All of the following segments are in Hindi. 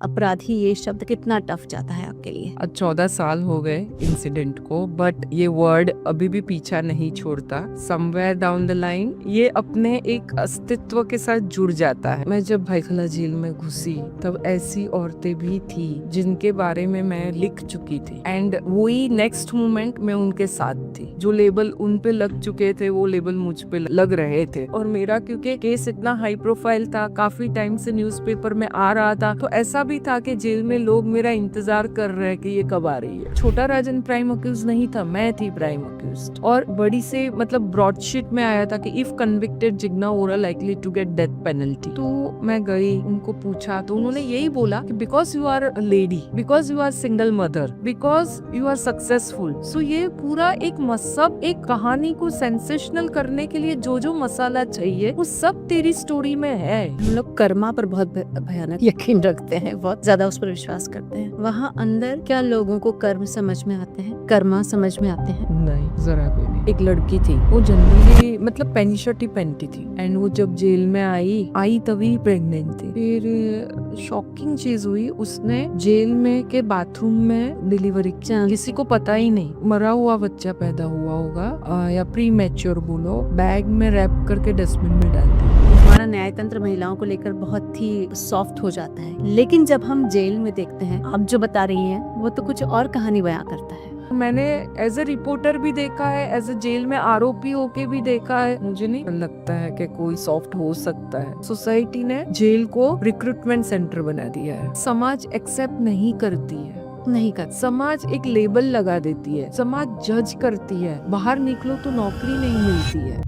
अपराधी ये शब्द कितना टफ जाता है आपके लिए? आज 14 साल हो गए इंसिडेंट को, बट ये वर्ड अभी भी पीछा नहीं छोड़ता। समवेयर डाउन द लाइन ये अपने एक अस्तित्व के साथ जुड़ जाता है। मैं जब भाईखला जेल में घुसी तब ऐसी औरतें भी थी जिनके बारे में मैं लिख चुकी थी, एंड वही नेक्स्ट मोमेंट में उनके साथ थी। जो लेबल उन पे लग चुके थे वो लेबल मुझ पे लग रहे थे, और मेरा क्योंकि केस इतना हाई प्रोफाइल था, काफी टाइम से न्यूज़पेपर में आ रहा था, तो ऐसा भी था कि जेल में लोग मेरा इंतजार कर रहे हैं कि ये कब आ रही है। छोटा राजन प्राइम अक्यूज नहीं था, मैं थी प्राइम अक्यूज, और बड़ी से मतलब ब्रॉडशीट में आया था कि if convicted Jigna Vora likely to get death penalty. तो मैं गई, उनको पूछा, तो उन्होंने यही बोला कि because you are lady, because you are single mother, because you are successful. So ये पूरा एक मसब, एक कहानी को सेंसेशनल करने के लिए जो जो मसाला चाहिए वो सब तेरी स्टोरी में है। हम लोग कर्मा पर बहुत भयानक यकीन रखते हैं, बहुत ज्यादा उस पर विश्वास करते हैं। वहाँ अंदर क्या लोगों को कर्म समझ में आते हैं, कर्मा समझ में आते हैं? नहीं, जरा भी नहीं। एक लड़की थी, वो जनरली मतलब पैंट शर्ट ही पहनती थी, एंड वो जब जेल में आई तभी प्रेग्नेंट थी। फिर शॉकिंग चीज हुई, उसने जेल में के बाथरूम में डिलीवरी की। किसी को पता ही नहीं, मरा हुआ बच्चा पैदा हुआ होगा या प्री मैच्योर बोलो, बैग में रैप करके डस्टबिन में डाल दिया। हमारा न्याय तंत्र महिलाओं को लेकर बहुत ही सॉफ्ट हो जाता है, लेकिन जब हम जेल में देखते हैं, आप जो बता रही हैं वो तो कुछ और कहानी बयां करता है। मैंने एज ए रिपोर्टर भी देखा है, एज ए जेल में आरोपी होके भी देखा है। मुझे नहीं लगता है कि कोई सॉफ्ट हो सकता है। सोसाइटी ने जेल को रिक्रूटमेंट सेंटर बना दिया है। समाज एक्सेप्ट नहीं करती है, नहीं कर समाज एक लेबल लगा देती है, समाज जज करती है, बाहर निकलो तो नौकरी नहीं मिलती है।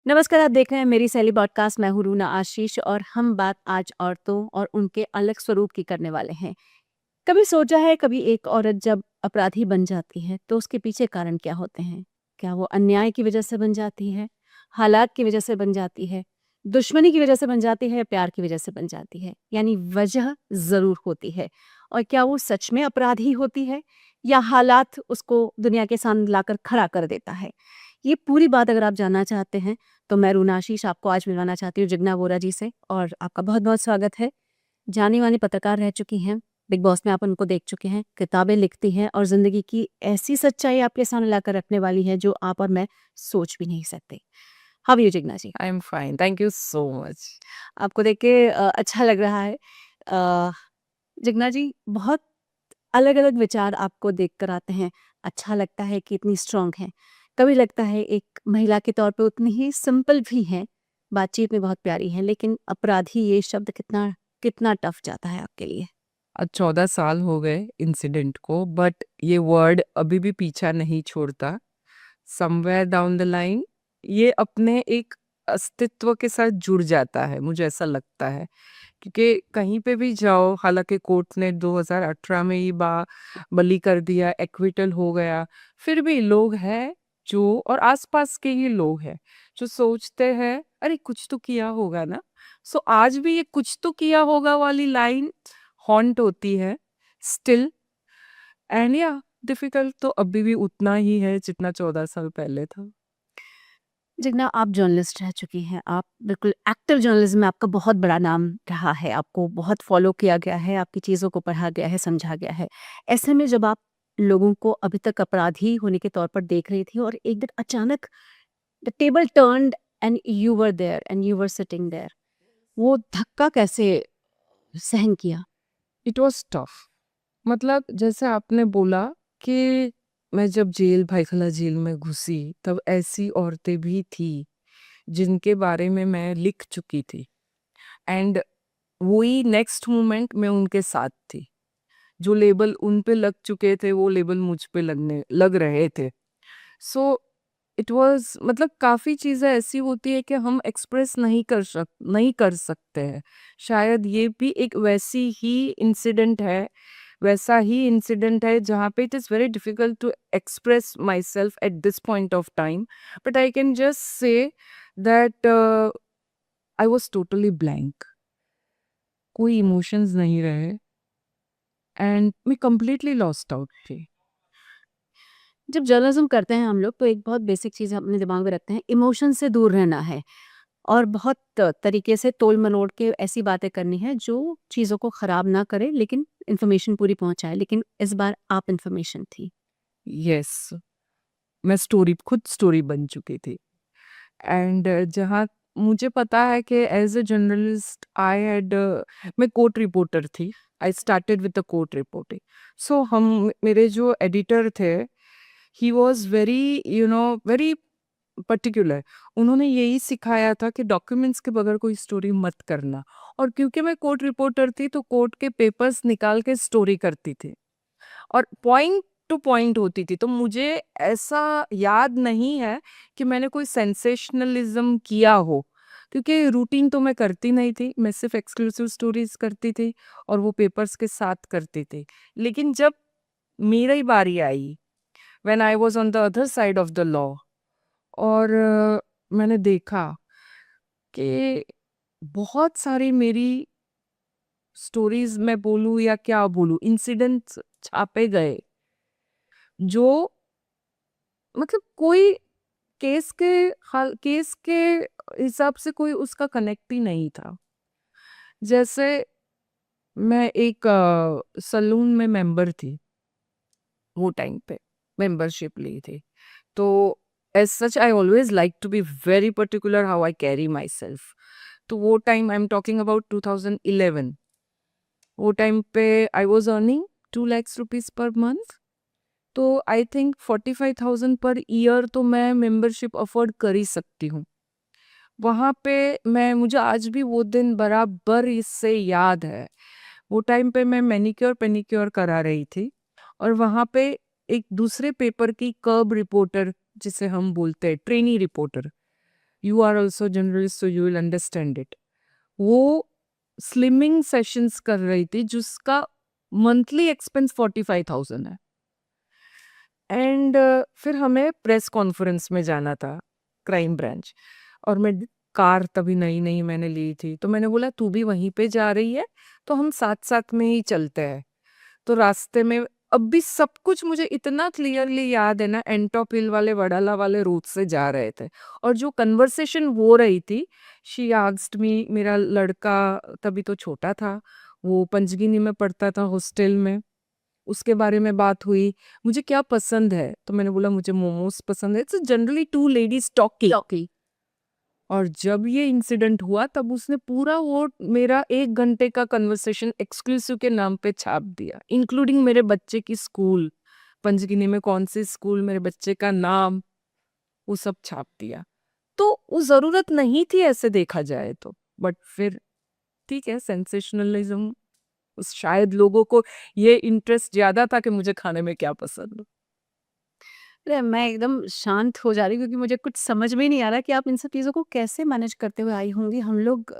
नमस्कार, आप देख रहे हैं मेरी सैली पॉडकास्ट। मैं हूं रूना आशीष और हम बात आज औरतों और उनके अलग स्वरूप की करने वाले हैं। कभी सोचा है, कभी एक औरत जब अपराधी बन जाती है तो उसके पीछे कारण क्या होते हैं? क्या वो अन्याय की वजह से बन जाती है, हालात की वजह से बन जाती है, दुश्मनी की वजह से बन जाती है, प्यार की वजह से बन जाती है? यानी वजह जरूर होती है। और क्या वो सच में अपराधी होती है या हालात उसको दुनिया के सामने लाकर खड़ा कर देता है? ये पूरी बात अगर आप जानना चाहते हैं तो मैं रूना आशीष आपको आज मिलवाना चाहती हूँ जिग्ना वोरा जी से, और आपका बहुत बहुत स्वागत है। जानी मानी पत्रकार रह चुकी हैं, बिग बॉस में आप उनको देख चुके हैं, किताबें लिखती हैं और जिंदगी की ऐसी सच्चाई आपके सामने लाकर रखने वाली है जो आप और मैं सोच भी नहीं सकते। How are you Jigna ji? I am fine, thank you so much. आपको देख के अच्छा लग रहा है। अ, जिग्ना जी, बहुत अलग अलग विचार आपको देख कर आते हैं। अच्छा लगता है कि इतनी स्ट्रांग है, कभी लगता है एक महिला के तौर पे उतनी ही सिंपल भी हैं, बातचीत में बहुत प्यारी हैं, लेकिन अपराधी ये शब्द कितना कितना टफ जाता है आपके लिए? आज 14 साल हो गए इंसिडेंट को, बट ये वर्ड अभी भी पीछा नहीं छोड़ता। समवेयर डाउन द लाइन ये अपने एक अस्तित्व के साथ जुड़ जाता है, मुझे ऐसा लगता है। क्योंकि कहीं पे भी जाओ, हालांकि कोर्ट ने 2018 में ही बली कर दिया, एक्विटल हो गया, फिर भी लोग हैं जो, और आसपास के ही लोग हैं जो सोचते हैं अरे कुछ तो किया होगा ना। सो आज भी ये कुछ तो किया होगा वाली लाइन हॉन्ट होती है स्टिल। एंड या डिफिकल्ट तो अभी भी उतना ही है जितना 14 साल पहले था। जिग्ना, आप जर्नलिस्ट रह चुकी हैं, आप बिल्कुल एक्टिव जर्नलिज्म में आपका बहुत बड़ा नाम रहा है, आपको बहुत फॉलो किया गया है, आपकी चीज़ों को पढ़ा गया है, समझा गया है। ऐसे में जब आप लोगों को अभी तक अपराधी होने के तौर पर देख रही थी और एक दिन अचानक the table turned and you were there and you were sitting there, वो धक्का कैसे सहन किया? It was tough. मतलब जैसे आपने बोला कि मैं जब भाईखला जेल में घुसी तब ऐसी औरतें भी थी जिनके बारे में मैं लिख चुकी थी, एंड वही नेक्स्ट मोमेंट में उनके साथ थी। जो लेबल उन पे लग चुके थे वो लेबल मुझ पे लग रहे थे। सो इट वाज मतलब काफ़ी चीज़ें ऐसी होती है कि हम एक्सप्रेस नहीं कर सकते हैं। शायद ये भी एक वैसा ही इंसिडेंट है जहाँ पे it is very difficult to express my self at this point of time, but I can just say that I was totally blank. कोई इमोशंस नहीं रहे, एंड मैं कंप्लीटली लॉस्ट आउट थी। जब जर्नलिज्म करते हैं हम लोग तो एक बहुत बेसिक चीज़ अपने दिमाग में रखते हैं, इमोशन से दूर रहना है। और बहुत तरीके से तोल-मरोड़ के ऐसी बातें करनी है जो चीज़ों को ख़राब ना करे लेकिन इन्फॉर्मेशन पूरी पहुँचाए। लेकिन इस बार आप इन्फॉर्मेशन थी। यस, मैं खुद स्टोरी बन चुकी थी। एंड जहाँ मुझे पता है कि एज़ अ जर्नलिस्ट मैं कोर्ट रिपोर्टर थी। I started with the court reporting. So हम मेरे जो एडिटर थे, he was very very particular. उन्होंने यही सिखाया था कि डॉक्यूमेंट्स के बगैर कोई स्टोरी मत करना। और क्योंकि मैं कोर्ट रिपोर्टर थी तो कोर्ट के पेपर्स निकाल के स्टोरी करती थी और पॉइंट टू पॉइंट होती थी। तो मुझे ऐसा याद नहीं है कि मैंने कोई सेंसेशनलिज्म किया हो, क्योंकि रूटीन तो मैं करती नहीं थी। मैं सिर्फ एक्सक्लूसिव स्टोरीज करती थी और वो पेपर्स के साथ करती थी। लेकिन जब मेरी बारी आई, when I was on the other side of the law, और मैंने देखा कि बहुत सारी मेरी स्टोरीज में बोलूँ या क्या बोलूँ, इंसिडेंट्स छापे गए जो मतलब कोई केस के हिसाब से कोई उसका कनेक्ट ही नहीं था। जैसे मैं एक सलून में मेंबर थी, वो टाइम पे मेंबरशिप ली थी। तो as such I always like to be very particular how I carry my self. तो वो time I am talking about 2011। वो टाइम पे I was earning 2 lakhs rupees per month. तो आई थिंक 45,000 पर ईयर तो मैं मेंबरशिप अफोर्ड कर ही सकती हूँ। वहाँ पे मुझे आज भी वो दिन बराबर इससे याद है। वो टाइम पे मैं मैनिक्योर पेनिक्योर करा रही थी और वहाँ पे एक दूसरे पेपर की कर्ब रिपोर्टर, जिसे हम बोलते हैं trainee reporter, you are also journalist so you will understand it, वो स्लिमिंग सेशंस कर रही थी जिसका मंथली एक्सपेंस 45,000 है। एंड फिर हमें प्रेस कॉन्फ्रेंस में जाना था, क्राइम ब्रांच। और मैं कार तभी नई नई मैंने ली थी, तो मैंने बोला तू भी वहीं पे जा रही है तो हम साथ साथ में ही चलते हैं। तो रास्ते में अब भी सब कुछ मुझे इतना क्लियरली याद है ना, एंटॉप हिल वाले वडाला वाले रूट से जा रहे थे और जो कन्वर्सेशन हो रही थी, शी आस्क्ड मी, मेरा लड़का तभी तो छोटा था, वो पंचगिनी में पढ़ता था हॉस्टल में, उसके बारे में बात हुई, मुझे क्या पसंद है तो मैंने बोला मुझे मोमोज पसंद है। It's generally to ladies talking. लौकी। और जब ये इंसिडेंट हुआ तब उसने पूरा वो मेरा 1 घंटे का कन्वर्सेशन एक्सक्लूसिव के नाम पे छाप दिया, इंक्लूडिंग मेरे बच्चे की स्कूल, पंचगिनी में कौन सी स्कूल, मेरे बच्चे का नाम, वो सब छाप दिया। तो वो जरूरत नहीं थी ऐसे देखा जाए तो, बट फिर ठीक है, सेंसेशनलिज्म, शायद लोगों को ये इंटरेस्ट ज्यादा था कि मुझे खाने में क्या पसंद हो। अरे मैं एकदम शांत हो जा रही हूँ क्योंकि मुझे कुछ समझ में ही नहीं आ रहा कि आप इन सब चीज़ों को कैसे मैनेज करते हुए आई होंगी। हम लोग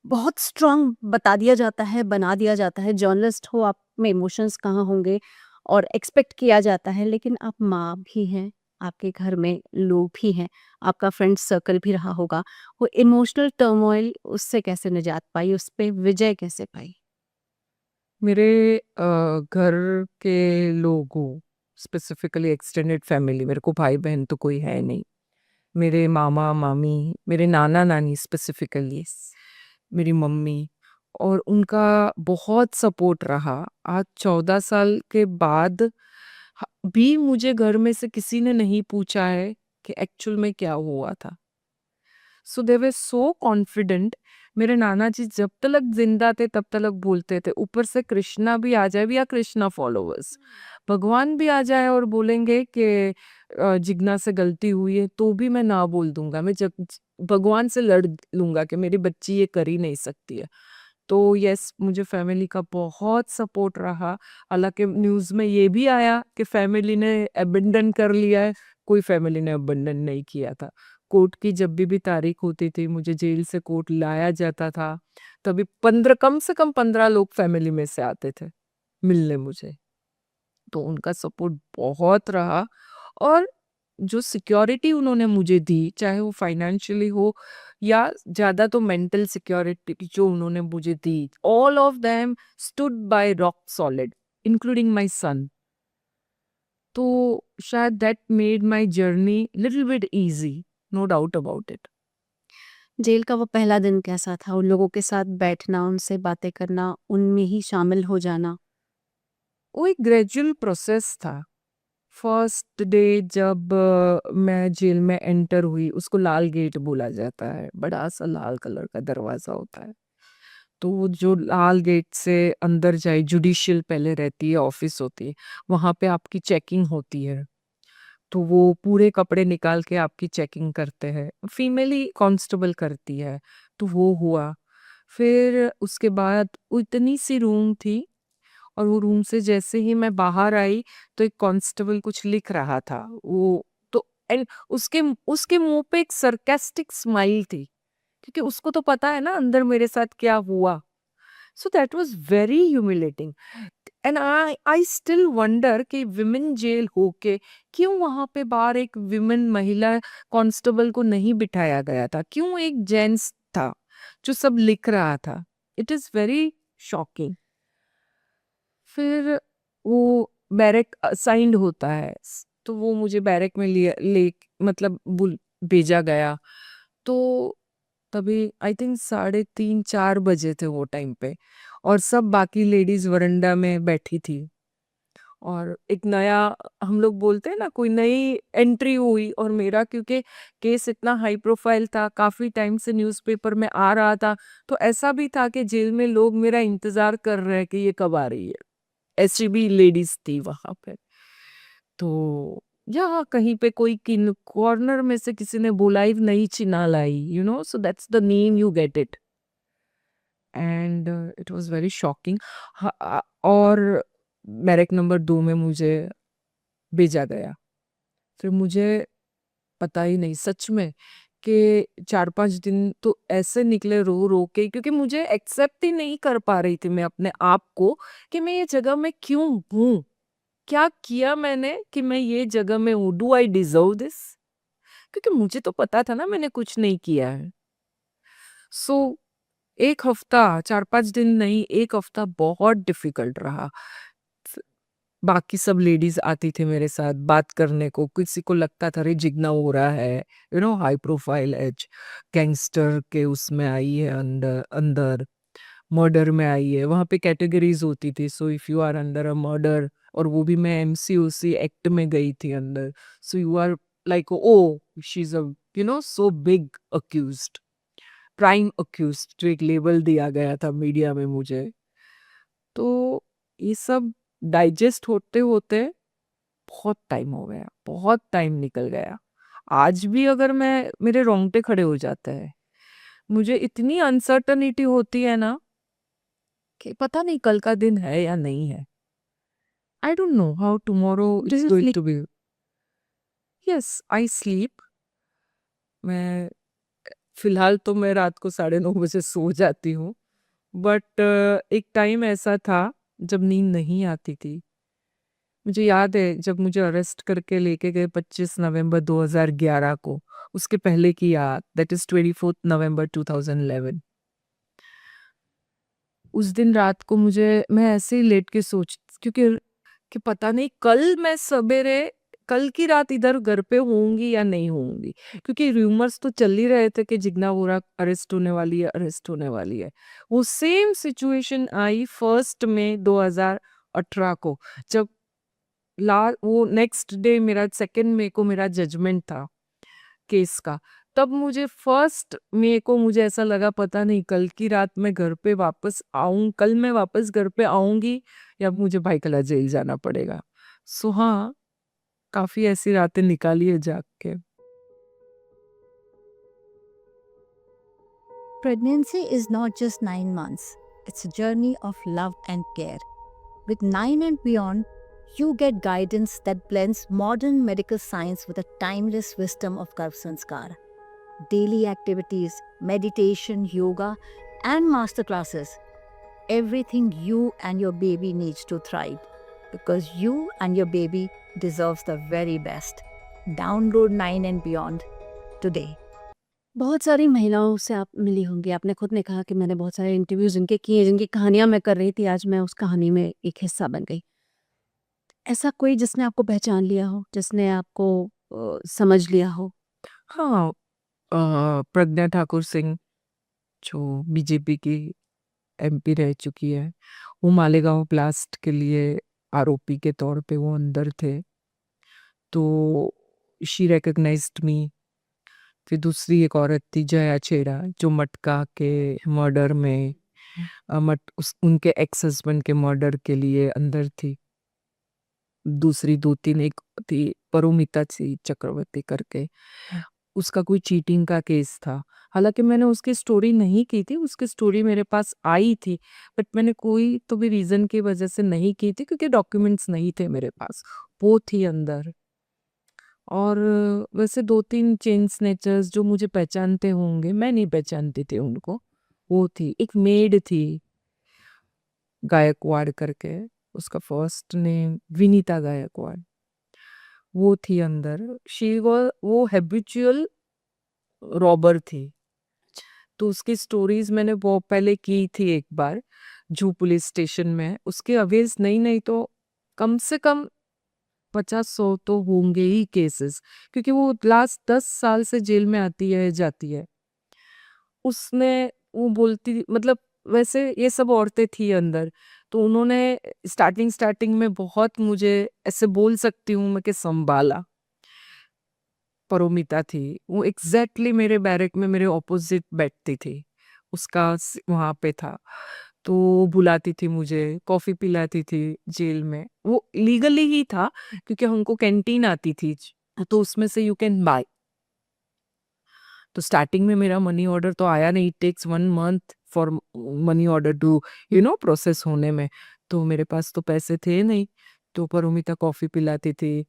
बहुत स्ट्रांग बता दिया जाता है, बना दिया जाता है, जर्नलिस्ट हो आप में इमोशंस कहाँ होंगे और एक्सपेक्ट किया जाता है, लेकिन आप माँ भी हैं, आपके घर में लोग भी हैं, आपका फ्रेंड सर्कल भी रहा होगा। वो इमोशनल टर्मोइल उससे कैसे निजात पाई, उस पे विजय कैसे पाई? मेरे घर के लोगों, स्पेसिफिकली एक्सटेंडेड फैमिली, मेरे को भाई बहन तो कोई है नहीं, मेरे मामा मामी, मेरे नाना नानी स्पेसिफिकली, मेरी मम्मी, और उनका बहुत सपोर्ट रहा। आज 14 साल के बाद भी मुझे घर में से किसी ने नहीं पूछा है कि एक्चुअल में क्या हुआ था। सो दे वर सो कॉन्फिडेंट। मेरे नाना जी जब तक जिंदा थे तब तक बोलते थे, ऊपर से कृष्णा भी आ जाए, भी या कृष्णा फॉलोवर्स, भगवान भी आ जाए और बोलेंगे कि जिग्ना से गलती हुई है तो भी मैं ना बोल दूंगा, मैं भगवान से लड़ लूंगा कि मेरी बच्ची ये कर ही नहीं सकती है। तो यस, मुझे फैमिली का बहुत सपोर्ट रहा। हालांकि न्यूज में ये भी आया कि फैमिली ने अबंडन कर लिया है, कोई फैमिली ने अबंडन नहीं किया था। कोर्ट की जब भी तारीख होती थी, मुझे जेल से कोर्ट लाया जाता था, तभी 15, कम से कम 15 लोग फैमिली में से आते थे मिलने मुझे। तो उनका सपोर्ट बहुत रहा। और जो सिक्योरिटी उन्होंने मुझे दी, चाहे वो फाइनेंशियली हो या ज्यादा तो मेंटल सिक्योरिटी जो उन्होंने मुझे दी, all of them stood by rock solid, including my son. तो शायद that made my journey little bit easy, no doubt about it. जेल का वो पहला दिन कैसा था? उन लोगों के साथ बैठना, उनसे बातें करना, उनमें ही शामिल हो जाना? वो एक ग्रेजुअल प्रोसेस था। फर्स्ट डे जब मैं जेल में एंटर हुई, उसको लाल गेट बोला जाता है, बड़ा सा लाल कलर का दरवाजा होता है। तो वो जो लाल गेट से अंदर जाए, जुडिशियल पहले रहती है, ऑफिस होती है, वहां पे आपकी चेकिंग होती है। तो वो पूरे कपड़े निकाल के आपकी चेकिंग करते हैं, फीमेली कांस्टेबल करती है। तो वो हुआ। फिर उसके बाद वो इतनी सी रूम थी, और वो रूम से जैसे ही मैं बाहर आई, तो एक कांस्टेबल कुछ लिख रहा था वो। तो एंड उसके उसके मुंह पे एक सरकास्टिक स्माइल थी, क्योंकि उसको तो पता है ना अंदर मेरे साथ क्या हुआ। So that was very humiliating. And I still wonder कि विमेन जेल होके क्यों वहां पे बाहर एक विमेन महिला कांस्टेबल को नहीं बिठाया गया था, क्यों एक जेंट्स था जो सब लिख रहा था। It is very shocking. फिर वो बैरक असाइंड होता है, तो वो मुझे बैरक में ले मतलब भेजा गया। तो तभी आई थिंक 3:30-4 बजे थे वो टाइम पे, और सब बाकी लेडीज वरांडा में बैठी थी। और एक नया, हम लोग बोलते हैं ना, कोई नई एंट्री हुई, और मेरा क्योंकि केस इतना हाई प्रोफाइल था, काफी टाइम से न्यूज़पेपर में आ रहा था, तो ऐसा भी था कि जेल में लोग मेरा इंतजार कर रहे हैं कि ये कब आ रही है। ऐसी भी लेडीज थी वहां पे। तो यहाँ कहीं पे कोई किन कॉर्नर में से किसी ने बोला ही नहीं, चिना लाई, so that's the name you get it. And it was very shocking. और बैरक नंबर 2 में मुझे भेजा गया। फिर मुझे पता ही नहीं सच में कि 4-5 दिन तो ऐसे निकले रो रो के, क्योंकि मुझे एक्सेप्ट ही नहीं कर पा रही थी मैं अपने आप को कि मैं ये जगह में क्यों हूँ। क्या किया मैंने कि मैं ये जगह में हूँ? Do I deserve this? क्योंकि मुझे तो पता था ना मैंने कुछ नहीं किया है। सो 1 हफ्ता, 4-5 दिन नहीं, 1 हफ्ता बहुत डिफिकल्ट रहा। फ- बाकी सब लेडीज आती थी मेरे साथ बात करने को, किसी को लगता था अरे जिगना हो रहा है, हाई प्रोफाइल एज गैंगस्टर के उसमें आई है, अंदर अंदर मर्डर में आई है। वहां पे कैटेगरीज होती थी, so if you are under a murder, और वो भी मैं एमसीओसी एक्ट में गई थी अंदर, so you are like oh she is a so big accused, prime accused, जो एक लेबल दिया गया था मीडिया में मुझे। तो ये सब डाइजेस्ट होते होते बहुत टाइम हो गया, बहुत टाइम निकल गया। आज भी अगर मैं, मेरे रोंगटे खड़े हो जाते हैं। मुझे इतनी अनसर्टनिटी होती है ना कि पता नहीं कल का दिन है या नहीं है। I don't know how tomorrow do it's you going sleep? To be. Yes, I sleep. मैं फिलहाल तो मैं रात को 9:30 बजे सो जाती हूँ, बट एक टाइम ऐसा था जब नींद नहीं आती थी। मुझे याद है जब मुझे अरेस्ट करके लेके गए 25 नवंबर 2011 को, उसके पहले की याद, दैट इज 24 नवंबर 2011। उस दिन रात को मुझे, मैं ऐसे ही लेट के सोच, क्योंकि कि पता नहीं कल मैं सवेरे, कल की रात इधर घर पे होंगी या नहीं होंगी, क्योंकि रूमर्स तो चल ही रहे थे कि जिग्ना वोरा अरेस्ट होने वाली है, अरेस्ट होने वाली है। वो सेम सिचुएशन आई 1 मई 2018 को, जब वो नेक्स्ट डे मेरा 2 मई को मेरा जजमेंट था केस का। तब मुझे 1 मई को मुझे ऐसा लगा पता नहीं कल की रात मैं घर पे वापस आऊं, कल मैं वापस घर पे आऊंगी या मुझे भाईकला जेल जाना पड़ेगा। सो हाँ, काफी ऐसी रातें निकाली है जाग के। Pregnancy is not just 9 months, it's a journey of love and care. With 9 and beyond, you get guidance that blends modern medical science with the timeless wisdom of Garvsanskar. Daily activities, meditation, yoga, and masterclasses. Everything you and your baby needs to thrive because you and your baby deserves the very best. Download 9 and Beyond today. बहुत सारी महिलाओं से आप मिली होंगी। आपने खुद ने कहा कि मैंने बहुत सारे इंटरव्यूज़ जिनके किए, जिनकी कहानियाँ मैं कर रही थी, आज मैं उस कहानी में एक हिस्सा बन गई। ऐसा कोई जिसने आपको पहचान लिया हो, जिसने आपको समझ लिया हो? हाँ, प्रज्ञा ठाकुर सिंह जो बीजेपी की एमपी रह चुकी है, वो मालेगांव ब्लास्ट के लिए आरोपी के तौर पे वो अंदर थे, तो शी रिकग्नाइज्ड मी। फिर दूसरी एक औरत थी जया छेड़ा जो मटका के मर्डर में उनके एक्स हस्बैंड के मर्डर के लिए अंदर थी। दूसरी 2-3 एक थी परोमिता थी चक्रवर्ती करके, उसका कोई चीटिंग का केस था। हालांकि मैंने उसकी स्टोरी नहीं की थी, उसकी स्टोरी मेरे पास आई थी, बट मैंने कोई तो भी रीजन की वजह से नहीं की थी क्योंकि डॉक्यूमेंट्स नहीं थे मेरे पास। वो थी अंदर। और वैसे 2-3 चेन स्नैचर्स जो मुझे पहचानते होंगे, मैं नहीं पहचानती थी उनको। वो थी एक मेड थी गायकवाड़ करके, उसका फर्स्ट नेम विनीता गायकवाड़, वो थी अंदर। वो हैबिचुअल रॉबर थी, तो उसकी स्टोरीज मैंने वो पहले की थी एक बार जू पुलिस स्टेशन में। उसके अवेज नहीं नहीं तो कम से कम 50-100 तो होंगे ही केसेस, क्योंकि वो लास्ट 10 साल से जेल में आती है जाती है। उसने वो बोलती मतलब वैसे ये सब औरतें थी अंदर, तो उन्होंने स्टार्टिंग में बहुत मुझे ऐसे बोल सकती हूँ मैं कि संभाला। परोमिता थी, वो एग्जैक्टली मेरे बैरक में मेरे ऑपोजिट बैठती थी, उसका वहां पे था, तो वो बुलाती थी मुझे, कॉफी पिलाती थी जेल में। वो लीगली ही था क्योंकि हमको कैंटीन आती थी, तो उसमें से यू कैन बाय। तो स्टार्टिंग में मेरा मनी ऑर्डर तो आया नहीं, it takes 1 month for money order to process होने में। तो मेरे पास तो पैसे थे नहीं, तो परोमिता कॉफी पिलाती थी,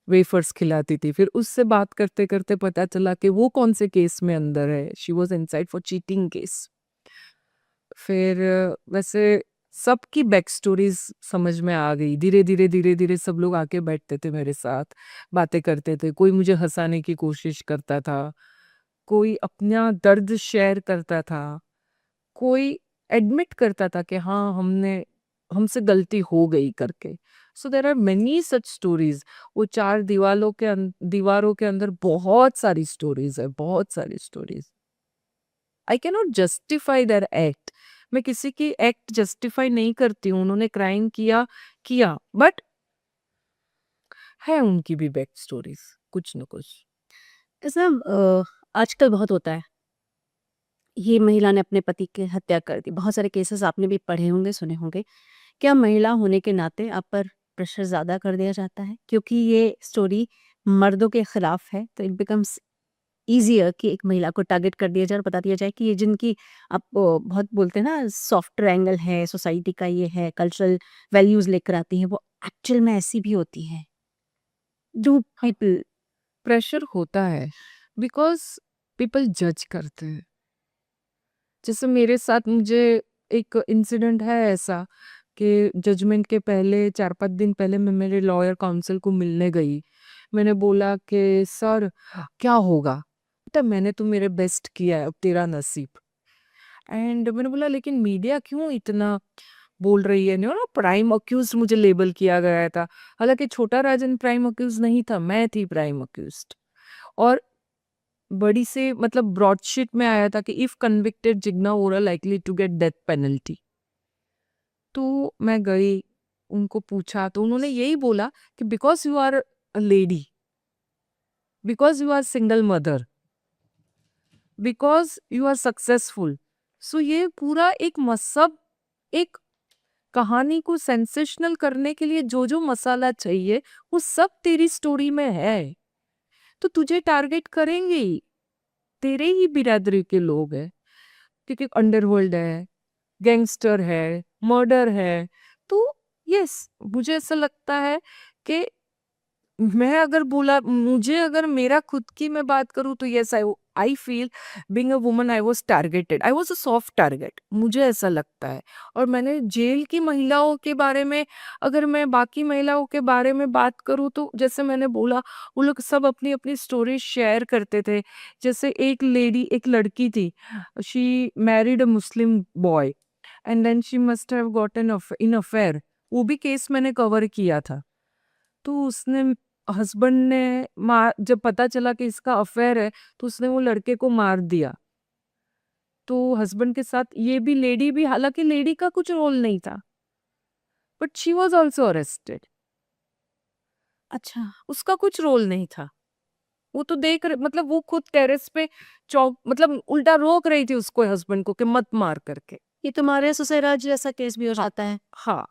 वेफर्स खिलाती थी। फिर उससे बात करते करते पता चला कि वो कौन से केस में अंदर है। She was inside for cheating case. फिर वैसे सबकी बैक स्टोरीज समझ में आ गई धीरे धीरे। सब लोग आके बैठते थे मेरे साथ, बातें करते थे, कोई मुझे हंसाने की कोशिश करता था, कोई अपना दर्द शेयर करता था, कोई एडमिट करता था कि हाँ हमसे गलती हो गई करके। So there are many such stories. वो 4 दीवारों के अंदर बहुत सारी स्टोरीज है, बहुत सारी stories. I cannot justify their act. मैं किसी की एक्ट जस्टिफाई नहीं करती हूँ, उन्होंने क्राइम किया किया, बट है उनकी भी बैक स्टोरीज कुछ न कुछ। ऐसा आजकल बहुत होता है, ये महिला ने अपने पति की हत्या कर दी। बहुत सारे केसेस आपने भी पढ़े होंगे, सुने होंगे। क्या महिला होने के नाते आप पर प्रेशर ज़्यादा कर दिया जाता है? क्योंकि ये स्टोरी मर्दों के खिलाफ है, तो इट बिकम्स ईज़ियर कि एक महिला को टारगेट कर दिया जाए और बता दिया जाए कि ये जिनकी आप बहुत बोलते हैं ना सॉफ्ट ट्रायंगल है, सोसाइटी का ये है, कल्चरल वैल्यूज़ लेकर आती हैं, वो एक्चुअल में ऐसी भी होती हैं। डू पीपल प्रेशर होता है बिकॉज पीपल जज करते हैं। जैसे मेरे साथ मुझे एक इंसिडेंट है ऐसा कि जजमेंट के पहले 4-5 दिन पहले मैं मेरे लॉयर काउंसिल को मिलने गई। मैंने बोला कि सर क्या होगा, बेटा मैंने तो मेरे बेस्ट किया है, अब तेरा नसीब। एंड मैंने बोला लेकिन मीडिया क्यों इतना बोल रही है, ना प्राइम अक्यूज मुझे लेबल किया गया था। हालांकि छोटा राजन प्राइम अक्यूज नहीं था, मैं थी प्राइम अक्यूज। और बड़ी से मतलब ब्रॉडशीट में आया था कि if convicted Jigna Vora likely to get death penalty. तो मैं गई, उनको पूछा, तो उन्होंने यही बोला कि because you are a lady, because you are single mother, because you are successful. So ये पूरा एक मसब, एक कहानी को सेंसेशनल करने के लिए जो जो मसाला चाहिए वो सब तेरी स्टोरी में है, तो तुझे टारगेट करेंगे ही, तेरे ही बिरादरी के लोग हैं, क्योंकि अंडरवर्ल्ड है, गैंगस्टर है, मर्डर है। तो यस, मुझे ऐसा लगता है कि मैं अगर बोला, मुझे अगर मेरा खुद की मैं बात करूँ तो yes I feel being a woman I was targeted, I was a soft target, मुझे ऐसा लगता है। और मैंने जेल की महिलाओं के बारे में, अगर मैं बाकी महिलाओं के बारे में बात करूँ तो जैसे मैंने बोला, वो लोग सब अपनी अपनी स्टोरी शेयर करते थे। जैसे एक लड़की थी, she married a Muslim boy and then she must have gotten in affair. वो भी केस मैंने कवर किया था। तो उसने हस्बैंड ने जब पता चला कि इसका अफेयर है तो उसने वो लड़के को मार दिया। तो हस्बैंड के साथ ये भी लेडी भी, हालांकि लेडी का कुछ रोल नहीं था, but she was also arrested. अच्छा। उसका कुछ रोल नहीं था। वो तो मतलब वो खुद टेरेस पे चौक मतलब उल्टा रोक रही थी उसको, हस्बैंड को, कि मत मार करके। ये तो मारिया सुसैराज जैसा केस भी हो जाता है। हाँ,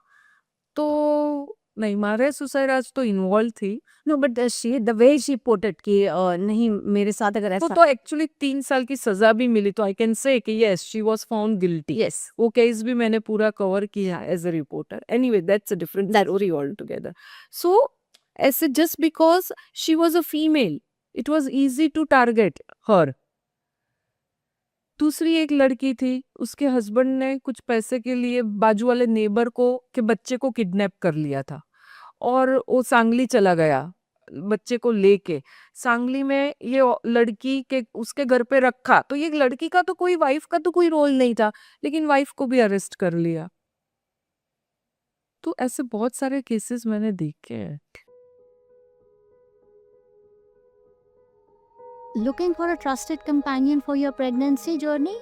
तो नहीं, मारे सुसैराज तो इन्वॉल्व थी। No but she the way she put it कि नहीं मेरे साथ अगर ऐसा तो एक्चुअली 3 साल की सजा भी मिली, तो आई कैन से कि yes she was found guilty. Yes वो केस भी मैंने पूरा कवर किया as a reporter. Anyway, that's a different story all together. So ऐसे just because she was a female, it was easy to target her. दूसरी एक लड़की थी, उसके हस्बैंड ने कुछ पैसे के लिए बाजू वाले नेबर को के बच्चे को किडनैप कर लिया था, और वो सांगली चला गया बच्चे को लेके। सांगली में ये लड़की के उसके घर पे रखा, तो ये लड़की का तो कोई, वाइफ का तो कोई रोल नहीं था, लेकिन वाइफ को भी अरेस्ट कर लिया। तो ऐसे बहुत सारे केसेस मैंने देखे हैं। Looking for a trusted companion for your pregnancy journey?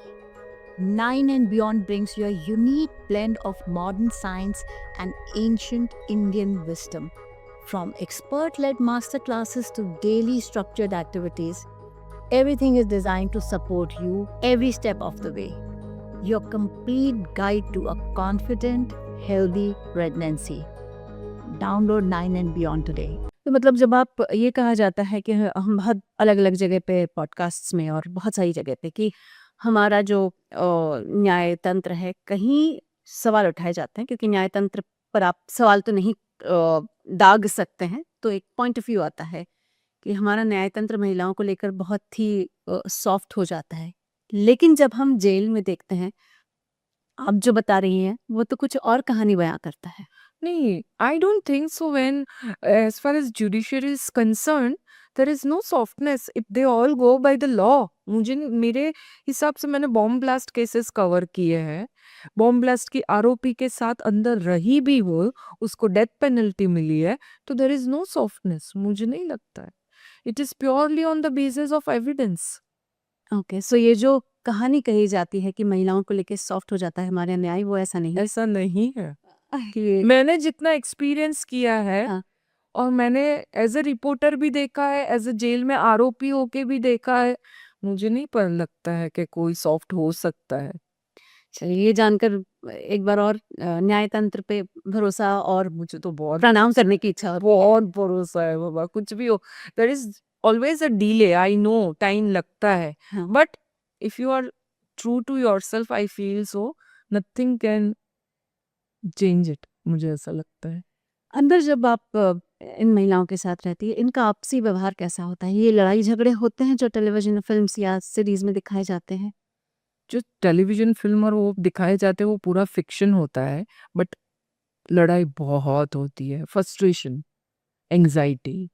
Nine and Beyond brings you a unique blend of modern science and ancient Indian wisdom. From expert led masterclasses to daily structured activities, everything is designed to support you every step of the way. Your complete guide to a confident, healthy pregnancy. Download Nine and Beyond today. तो मतलब जब आप ये कहा जाता है कि हम बहुत अलग अलग जगह पे पॉडकास्ट्स में और बहुत सारी जगह पे कि हमारा जो न्याय तंत्र है, कहीं सवाल उठाए जाते हैं, क्योंकि न्याय तंत्र पर आप सवाल तो नहीं दाग सकते हैं, तो एक पॉइंट ऑफ व्यू आता है कि हमारा न्याय तंत्र महिलाओं को लेकर बहुत ही सॉफ्ट हो जाता है। लेकिन जब हम जेल में देखते हैं, आप जो बता रही हैं वो तो कुछ और कहानी बयां करता है। नहीं, I don't think so. When as far as judiciary is concern, there is no softness if they all go by the law. मेरे हिसाब से मैंने बॉम्ब ब्लास्ट केसेस कवर किए हैं। बॉम्ब ब्लास्ट की आरोपी के साथ अंदर रही भी हो, उसको डेथ पेनल्टी मिली है, तो देयर इज नो सॉफ्टनेस, मुझे नहीं लगता है। It is purely on the basis of evidence. Okay, so ये जो कहानी कही जाती है कि महिलाओं को लेके सॉफ्ट हो जाता है हमारा न्याय, वो ऐसा नहीं है ऐसा नहीं है। कि मैंने जितना एक्सपीरियंस किया है, हाँ। और मैंने एज अ रिपोर्टर भी देखा है, एज अ जेल में आरोपी होके भी देखा है, मुझे नहीं पर लगता है कि कोई सॉफ्ट हो सकता है। चलिए, ये जानकर एक बार और न्याय तंत्र पे भरोसा और मुझे तो बहुत प्रणाम करने की इच्छा होती बहुत भरोसा है बाबा, कुछ भी हो। There is always a delay, I know time लगता है, है। हाँ। But if you are true to yourself, I feel so nothing can change it, मुझे ऐसा लगता है। अंदर जब आप इन महिलाओं के साथ रहती है, इनका आपसी व्यवहार कैसा होता है? ये लड़ाई झगड़े होते हैं जो टेलीविजन फिल्म्स या सीरीज में दिखाए जाते हैं? जो टेलीविजन फिल्म और वो दिखाए जाते हैं वो पूरा फिक्शन होता है, बट लड़ाई बहुत होती है, फ्रस्ट्रेशन, एंजाइटी,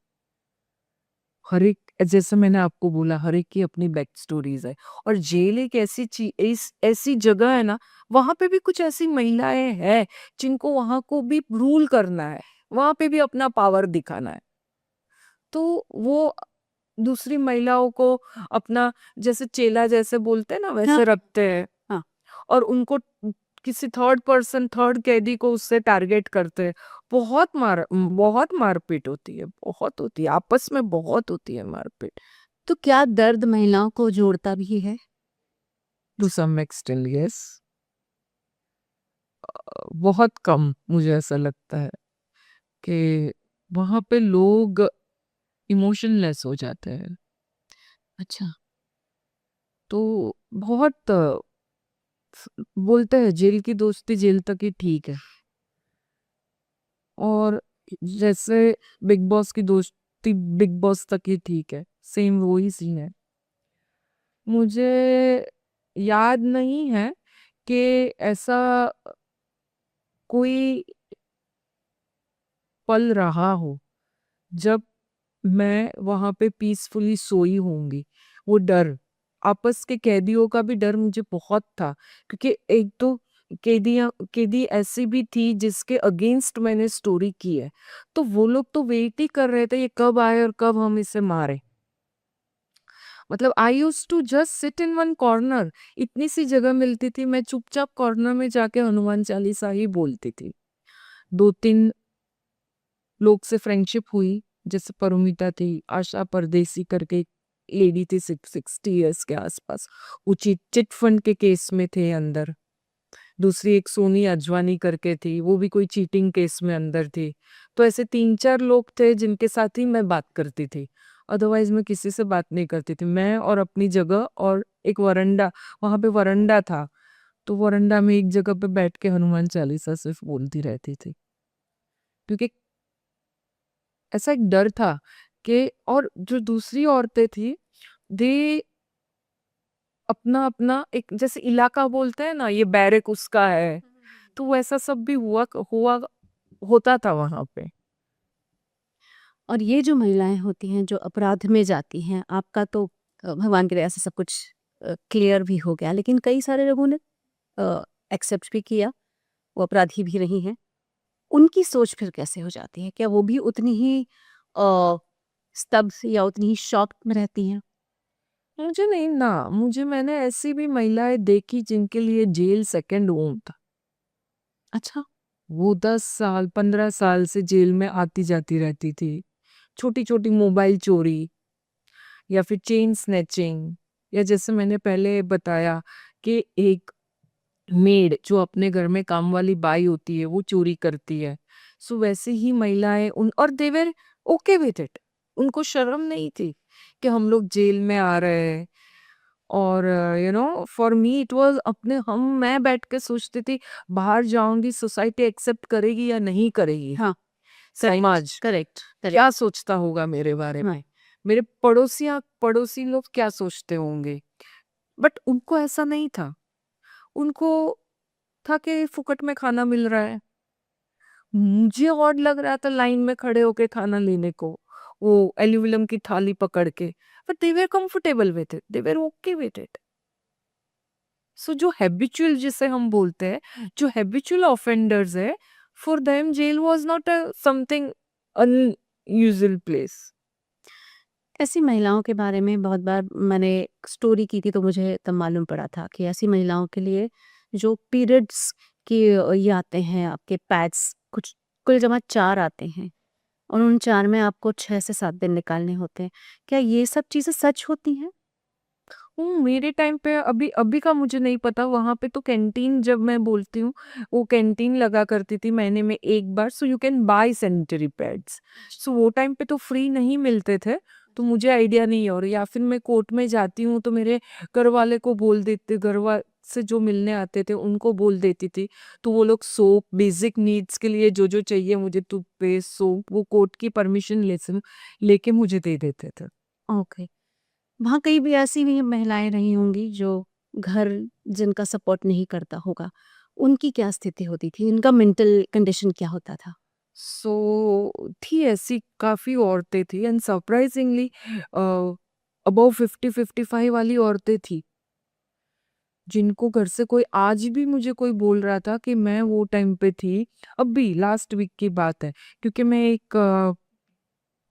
हर एक, जैसे मैंने आपको बोला, हर एक की अपनी बैक स्टोरीज है। और जेल एक ऐसी ऐसी जगह है ना, वहां पे भी कुछ ऐसी महिलाएं हैं जिनको वहां को भी रूल करना है, वहां पे भी अपना पावर दिखाना है। तो वो दूसरी महिलाओं को अपना जैसे चेला जैसे बोलते हैं ना, हाँ। वैसे रखते हैं। हाँ। और उनको किसी थर्ड पर्सन, थर्ड कैदी को उससे टारगेट करते हैं। बहुत मारपीट होती है, बहुत होती है, आपस में बहुत होती है मारपीट। तो क्या दर्द महिलाओं को जोड़ता भी है? टू सम एक्सटेंट यस, बहुत कम मुझे ऐसा लगता है कि वहां पे लोग इमोशनलेस हो जाते हैं। अच्छा। तो बहुत बोलते हैं जेल की दोस्ती जेल तक ही ठीक है, और जैसे बिग बॉस की दोस्ती बिग बॉस तक ही ठीक है, सेम वही सीन है। मुझे याद नहीं है कि ऐसा कोई पल रहा हो जब मैं वहां पे पीसफुली सोई होंगी। वो डर, आपस के कैदियों का भी डर मुझे बहुत था, क्योंकि एक तो कैदी ऐसी भी थी जिसके अगेंस्ट मैंने स्टोरी की है, तो वो लोग तो वेट ही कर रहे थे ये कब आए और कब हम इसे मारे। मतलब I used to just sit in one corner, इतनी सी जगह मिलती थी, मैं चुपचाप कॉर्नर में जाके हनुमान चालीसा ही बोलती थी। 2-3 लोग से फ्रेंडशिप हुई, जैसे परुमिता थी, आशा परदेसी करके लेडी थी 60 इयर्स के आसपास, वो चिट फंड के केस में थे अंदर। दूसरी एक सोनी अजवानी करके थी, वो भी कोई चीटिंग केस में अंदर थी। तो ऐसे 3-4 लोग थे जिनके साथ ही मैं बात करती थी, अदरवाइज मैं किसी से बात नहीं करती थी। मैं और अपनी जगह और एक वरंडा, वहां पे वरंडा था, तो वरंडा में एक जगह पे बैठ के हनुमान चालीसा सिर्फ बोलती रहती थी, क्योंकि ऐसा एक डर था कि, और जो दूसरी औरतें थी, दे अपना अपना एक जैसे इलाका बोलते हैं ना, ये बैरक उसका है, तो वैसा सब भी हुआ होता था वहां पे। और ये जो महिलाएं होती हैं जो अपराध में जाती हैं, आपका तो भगवान की दया से सब कुछ क्लियर भी हो गया, लेकिन कई सारे लोगों ने एक्सेप्ट भी किया, वो अपराधी भी रही हैं। उनकी सोच फिर कैसे हो जाती है? क्या वो भी उतनी ही स्तब्ध या उतनी ही शॉक में रहती हैं? मुझे नहीं ना, मैंने ऐसी भी महिलाएं देखी जिनके लिए जेल सेकंड होम था। अच्छा। वो 10 साल 15 साल से जेल में आती जाती रहती थी, छोटी छोटी मोबाइल चोरी या फिर चेन स्नैचिंग, या जैसे मैंने पहले बताया कि एक मेड जो अपने घर में काम वाली बाई होती है वो चोरी करती है। सो वैसे ही महिलाएं उन, और देवर ओके विद इट, उनको शर्म नहीं थी कि हम लोग जेल में आ रहे हैं। और फॉर मी इट वाज अपने हम मैं बैठ के सोचती थी, बाहर जाऊंगी सोसाइटी एक्सेप्ट करेगी या नहीं करेगी, हाँ, समाज करेक्ट, करेक्ट। क्या सोचता होगा मेरे बारे में, मेरे पड़ोसी लोग क्या सोचते होंगे। बट उनको ऐसा नहीं था, उनको था कि फुकट में खाना मिल रहा है। मुझे और लग रहा था लाइन में खड़े होके खाना लेने को, वो एल्यूमिनियम की थाली पकड़ के, but they were comfortable with it, they were okay with it. So जो हैबिचुअल जिसे हम बोलते हैं, जो हैबिचुअल ऑफेंडर्स है, for them jail was not a something unusual place. ऐसी महिलाओं के बारे में बहुत बार मैंने स्टोरी की थी, तो मुझे तब मालूम पड़ा था कि ऐसी महिलाओं के लिए जो पीरियड्स के ये आते हैं, आपके पैड्स कुछ कुल जमा 4 आते हैं और उन 4 में आपको 6 से 7 दिन निकालने होते हैं। क्या ये सब चीज़ें सच होती हैं? मेरे टाइम पे, अभी अभी का मुझे नहीं पता, वहां पे तो कैंटीन, जब मैं बोलती हूँ, वो कैंटीन लगा करती थी महीने में एक बार, so you can buy sanitary pads. So वो टाइम पे तो फ्री नहीं मिलते थे, तो मुझे आइडिया नहीं है। और या फिर मैं कोर्ट में जाती हूँ तो मेरे घर वाले को बोल देते, से जो मिलने आते थे उनको बोल देती थी, तो वो लोग सोप, बेसिक नीड्स के लिए जो जो चाहिए मुझे, टूथपेस्ट, सोप, वो कोर्ट की परमिशन लेके मुझे दे देते थे। ओके। वहाँ कई भी ऐसी भी महिलाएं रही होंगी जो घर जिनका सपोर्ट नहीं करता होगा, उनकी क्या स्थिति होती थी? उनका मेंटल कंडीशन क्या होता था? थी ऐसी काफी औरतें थी, एंड सरप्राइजिंगली अबव 50-55 वाली औरतें थी, जिनको घर से कोई, आज भी मुझे कोई बोल रहा था कि मैं वो टाइम पे थी, अभी लास्ट वीक की बात है, क्योंकि मैं एक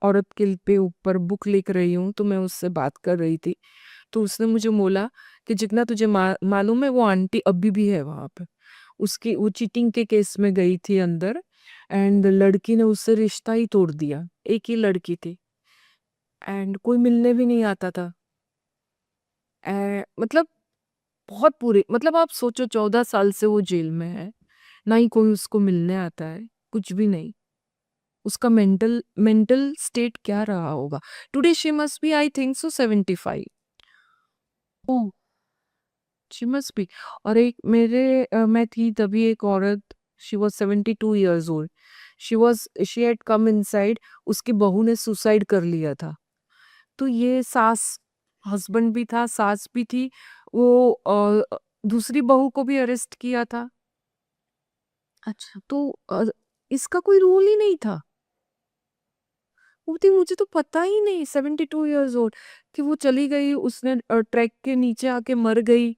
औरत के पे ऊपर बुक लिख रही हूँ, तो मैं उससे बात कर रही थी, तो उसने मुझे बोला कि जितना तुझे मालूम है, वो आंटी अभी भी है वहां पे, उसकी वो चीटिंग के केस में गई थी अंदर, एंड लड़की ने उससे रिश्ता ही तोड़ दिया, एक ही लड़की थी, एंड कोई मिलने भी नहीं आता था। मतलब बहुत बुरी, मतलब आप सोचो 14 साल से वो जेल में है, ना ही कोई उसको मिलने आता है, कुछ भी नहीं। उसका मेंटल मेंटल स्टेट क्या रहा होगा। Today she must be, I think so, 75। Oh! She must be. और एक मैं थी तभी, एक औरत, she was 72 years old, she had come inside, उसकी बहू ने सुसाइड कर लिया था। तो ये सास, हस्बैंड भी था, सास भी थी, वो दूसरी बहू को भी अरेस्ट किया था। अच्छा। तो इसका कोई रूल ही नहीं था। वो थी, मुझे तो पता ही नहीं, 72 इयर्स ओल्ड, कि वो चली गई, उसने ट्रैक के नीचे आके मर गई।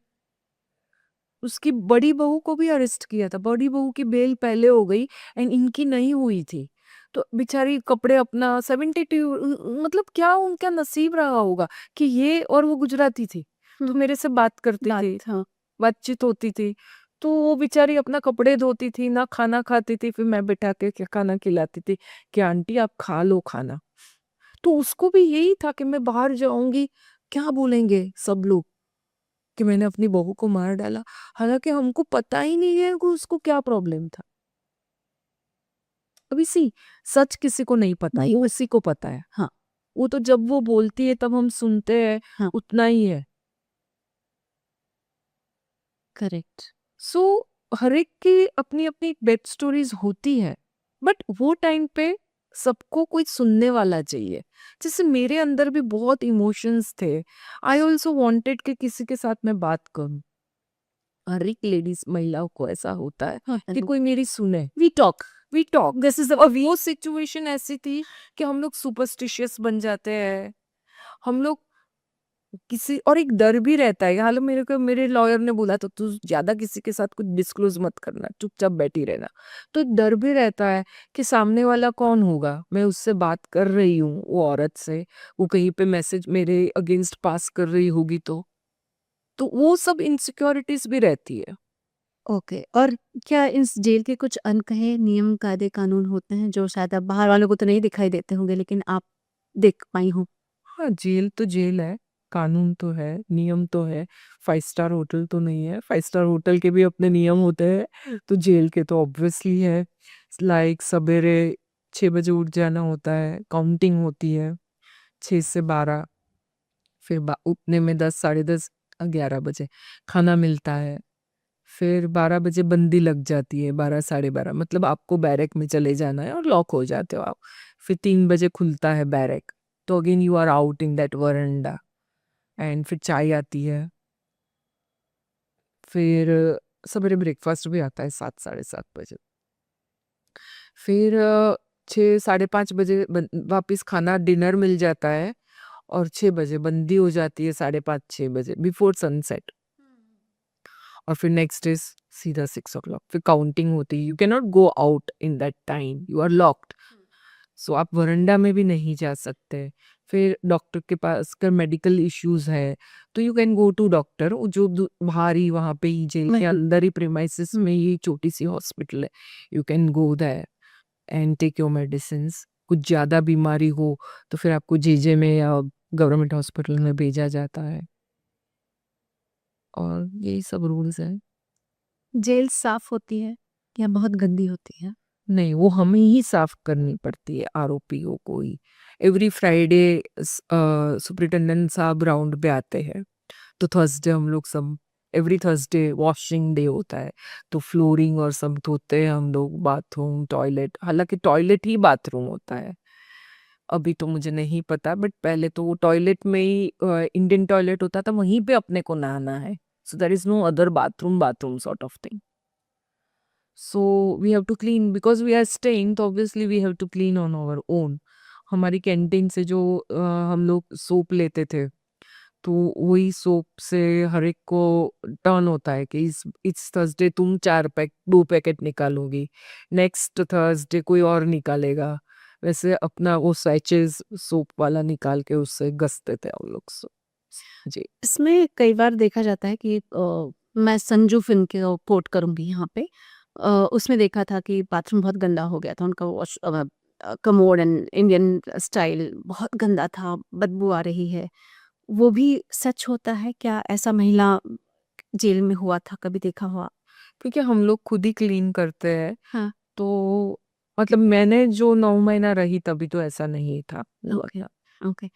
उसकी बड़ी बहू को भी अरेस्ट किया था, बड़ी बहू की बेल पहले हो गई एंड इनकी नहीं हुई थी। तो बेचारी कपड़े अपना 72, मतलब क्या उनका नसीब रहा होगा कि ये, और वो गुजराती थी तो मेरे से बात करती थी, हाँ बातचीत होती थी। तो वो बेचारी अपना कपड़े धोती थी, ना खाना खाती थी, फिर मैं बिठा के क्या खाना खिलाती थी कि आंटी आप खा लो खाना। तो उसको भी यही था कि मैं बाहर जाऊंगी, क्या बोलेंगे सब लोग कि मैंने अपनी बहू को मार डाला। हालांकि हमको पता ही नहीं है कि उसको क्या प्रॉब्लम था। अभी सी, सच किसी को नहीं पता, ये उसी को पता है। हाँ वो तो जब वो बोलती है तब हम सुनते हैं, हाँ उतना ही है। करेक्ट। सो हर एक की अपनी अपनी बेड स्टोरीज होती है, बट वो टाइम पे सबको कोई सुनने वाला चाहिए। जैसे मेरे अंदर भी बहुत इमोशंस थे, आई ऑल्सो वॉन्टेड कि किसी के साथ मैं बात करूं। हर एक लेडीज, महिलाओं को ऐसा होता है कि कोई मेरी सुने। We talk. We talk, this is, और वो सिचुएशन ऐसी थी कि हम लोग सुपरस्टिशियस बन जाते हैं। हम लोग किसी, और एक डर भी रहता है। हालांकि मेरे को मेरे लॉयर ने बोला तो तू ज्यादा किसी के साथ कुछ डिस्क्लोज मत करना, चुपचाप बैठी रहना। तो एक डर भी रहता है कि सामने वाला कौन होगा, मैं उससे बात कर रही हूँ वो औरत से, वो कहीं पे मैसेज मेरे अगेंस्ट पास कर रही होगी तो वो सब इनसिक्योरिटीज भी रहती है। ओके। और क्या इस जेल के कुछ अनकहे नियम कायदे कानून होते हैं जो शायद अब बाहर वालों को तो नहीं दिखाई देते होंगे, लेकिन आप देख पाई हो? हाँ, जेल तो जेल है, कानून तो है, नियम तो है। 5 स्टार होटल तो नहीं है, 5 स्टार होटल के भी अपने नियम होते हैं, तो जेल के तो ऑब्वियसली है। लाइक सवेरे 6 बजे उठ जाना होता है, काउंटिंग होती है 6 से 12, फिर उठने में 10, साढ़े 10, 11 बजे खाना मिलता है, फिर 12 बजे बंदी लग जाती है, 12, साढ़े 12, मतलब आपको बैरक में चले जाना है और लॉक हो जाते हो आप। फिर 3 बजे खुलता है बैरक, तो again you are out in that veranda, and फिर चाय आती है। फिर सवेरे ब्रेकफास्ट भी आता है 7, साढ़े 7 बजे। फिर 6, साढ़े 5 बजे वापस खाना डिनर मिल जाता है, और 6 बजे बंदी हो जाती है, 5:30, 6 बजे बिफोर सनसेट। और फिर नेक्स्ट डे सीधा 6 o'clock, फिर काउंटिंग होती है। You can not go out in that time, you are locked. So आप वरंडा में भी नहीं जा सकते। फिर डॉक्टर के पास अगर मेडिकल इश्यूज है तो you can go to doctor, जो बाहर ही वहाँ पे ही जेल के अंदर ही प्रीमाइसिस में ही छोटी सी हॉस्पिटल है, you can go there and take your medicine. कुछ ज़्यादा बीमारी हो तो फिर आपको जेजे में या गवर्नमेंट हॉस्पिटल में भेजा जाता है, और यही सब रूल्स हैं। जेल साफ होती है या बहुत गंदी होती है? नहीं, वो हमें ही साफ करनी पड़ती है, आरोपियों को ही। एवरी फ्राइडे सुपरिटेंडेंट साहब राउंड पे आते हैं, तो थर्सडे हम लोग सब, एवरी थर्सडे वॉशिंग डे होता है, तो फ्लोरिंग और सब धोते हैं हम लोग, बाथरूम, टॉयलेट। हालांकि टॉयलेट ही बाथरूम होता है, अभी तो मुझे नहीं पता, बट पहले तो वो टॉयलेट में ही, इंडियन टॉयलेट होता था, वहीं पे अपने को नहाना है। So there is no other bathroom, bathroom sort of thing. So we have to clean because we are staying, तो obviously we have to clean on our own. हमारी कैंटीन से जो हम लोग सोप लेते थे, तो वही सोप से हर एक को टर्न होता है कि इस थर्सडे तुम 2 पैकेट निकालोगी, नेक्स्ट थर्सडे कोई और निकालेगा। वैसे अपना वो सैचेज सोप वाला निकाल के उससे घसते थे हम लोग। जी। इसमें कई बार देखा जाता है कि मैं संजू फिल्म के कोट करूंगी यहाँ पे। उसमें देखा था कि बाथरूम बहुत गंदा हो गया था उनका, wash commode and Indian style बहुत गंदा था, बदबू आ रही है। वो भी सच होता है क्या? ऐसा महिला जेल में हुआ था, कभी देखा हुआ? क्योंकि हम लोग खुद ही क्लीन करते हैं, हाँ। तो मतलब मैंने जो 9 महीना रही तभी तो ऐसा नहीं था, हुआ ओके था। ओके।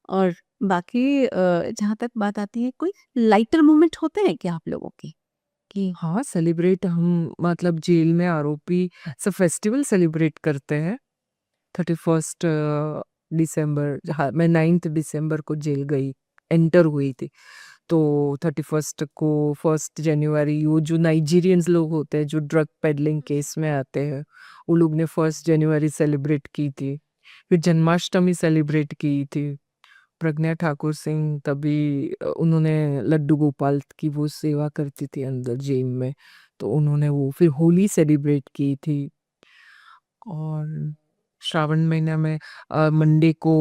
और बाकी जहाँ तक बात आती है, कोई लाइटर मोमेंट होते हैं क्या आप लोगों के कि? हाँ, सेलिब्रेट हम, मतलब जेल में आरोपी सब फेस्टिवल सेलिब्रेट करते हैं। 31 दिसंबर, हाँ, मैं 9 दिसंबर को जेल गई, एंटर हुई थी। तो 31 को, 1 जनवरी, वो जो नाइजीरियंस लोग होते हैं जो ड्रग पेडलिंग केस में आते हैं, वो लोग ने 1 जनवरी सेलिब्रेट की थी। फिर जन्माष्टमी सेलिब्रेट की थी, प्रज्ञा ठाकुर सिंह तभी उन्होंने लड्डू गोपाल की वो सेवा करती थी अंदर जेल में, तो उन्होंने वो फिर होली सेलिब्रेट की थी। और श्रावण महीना में मंडे को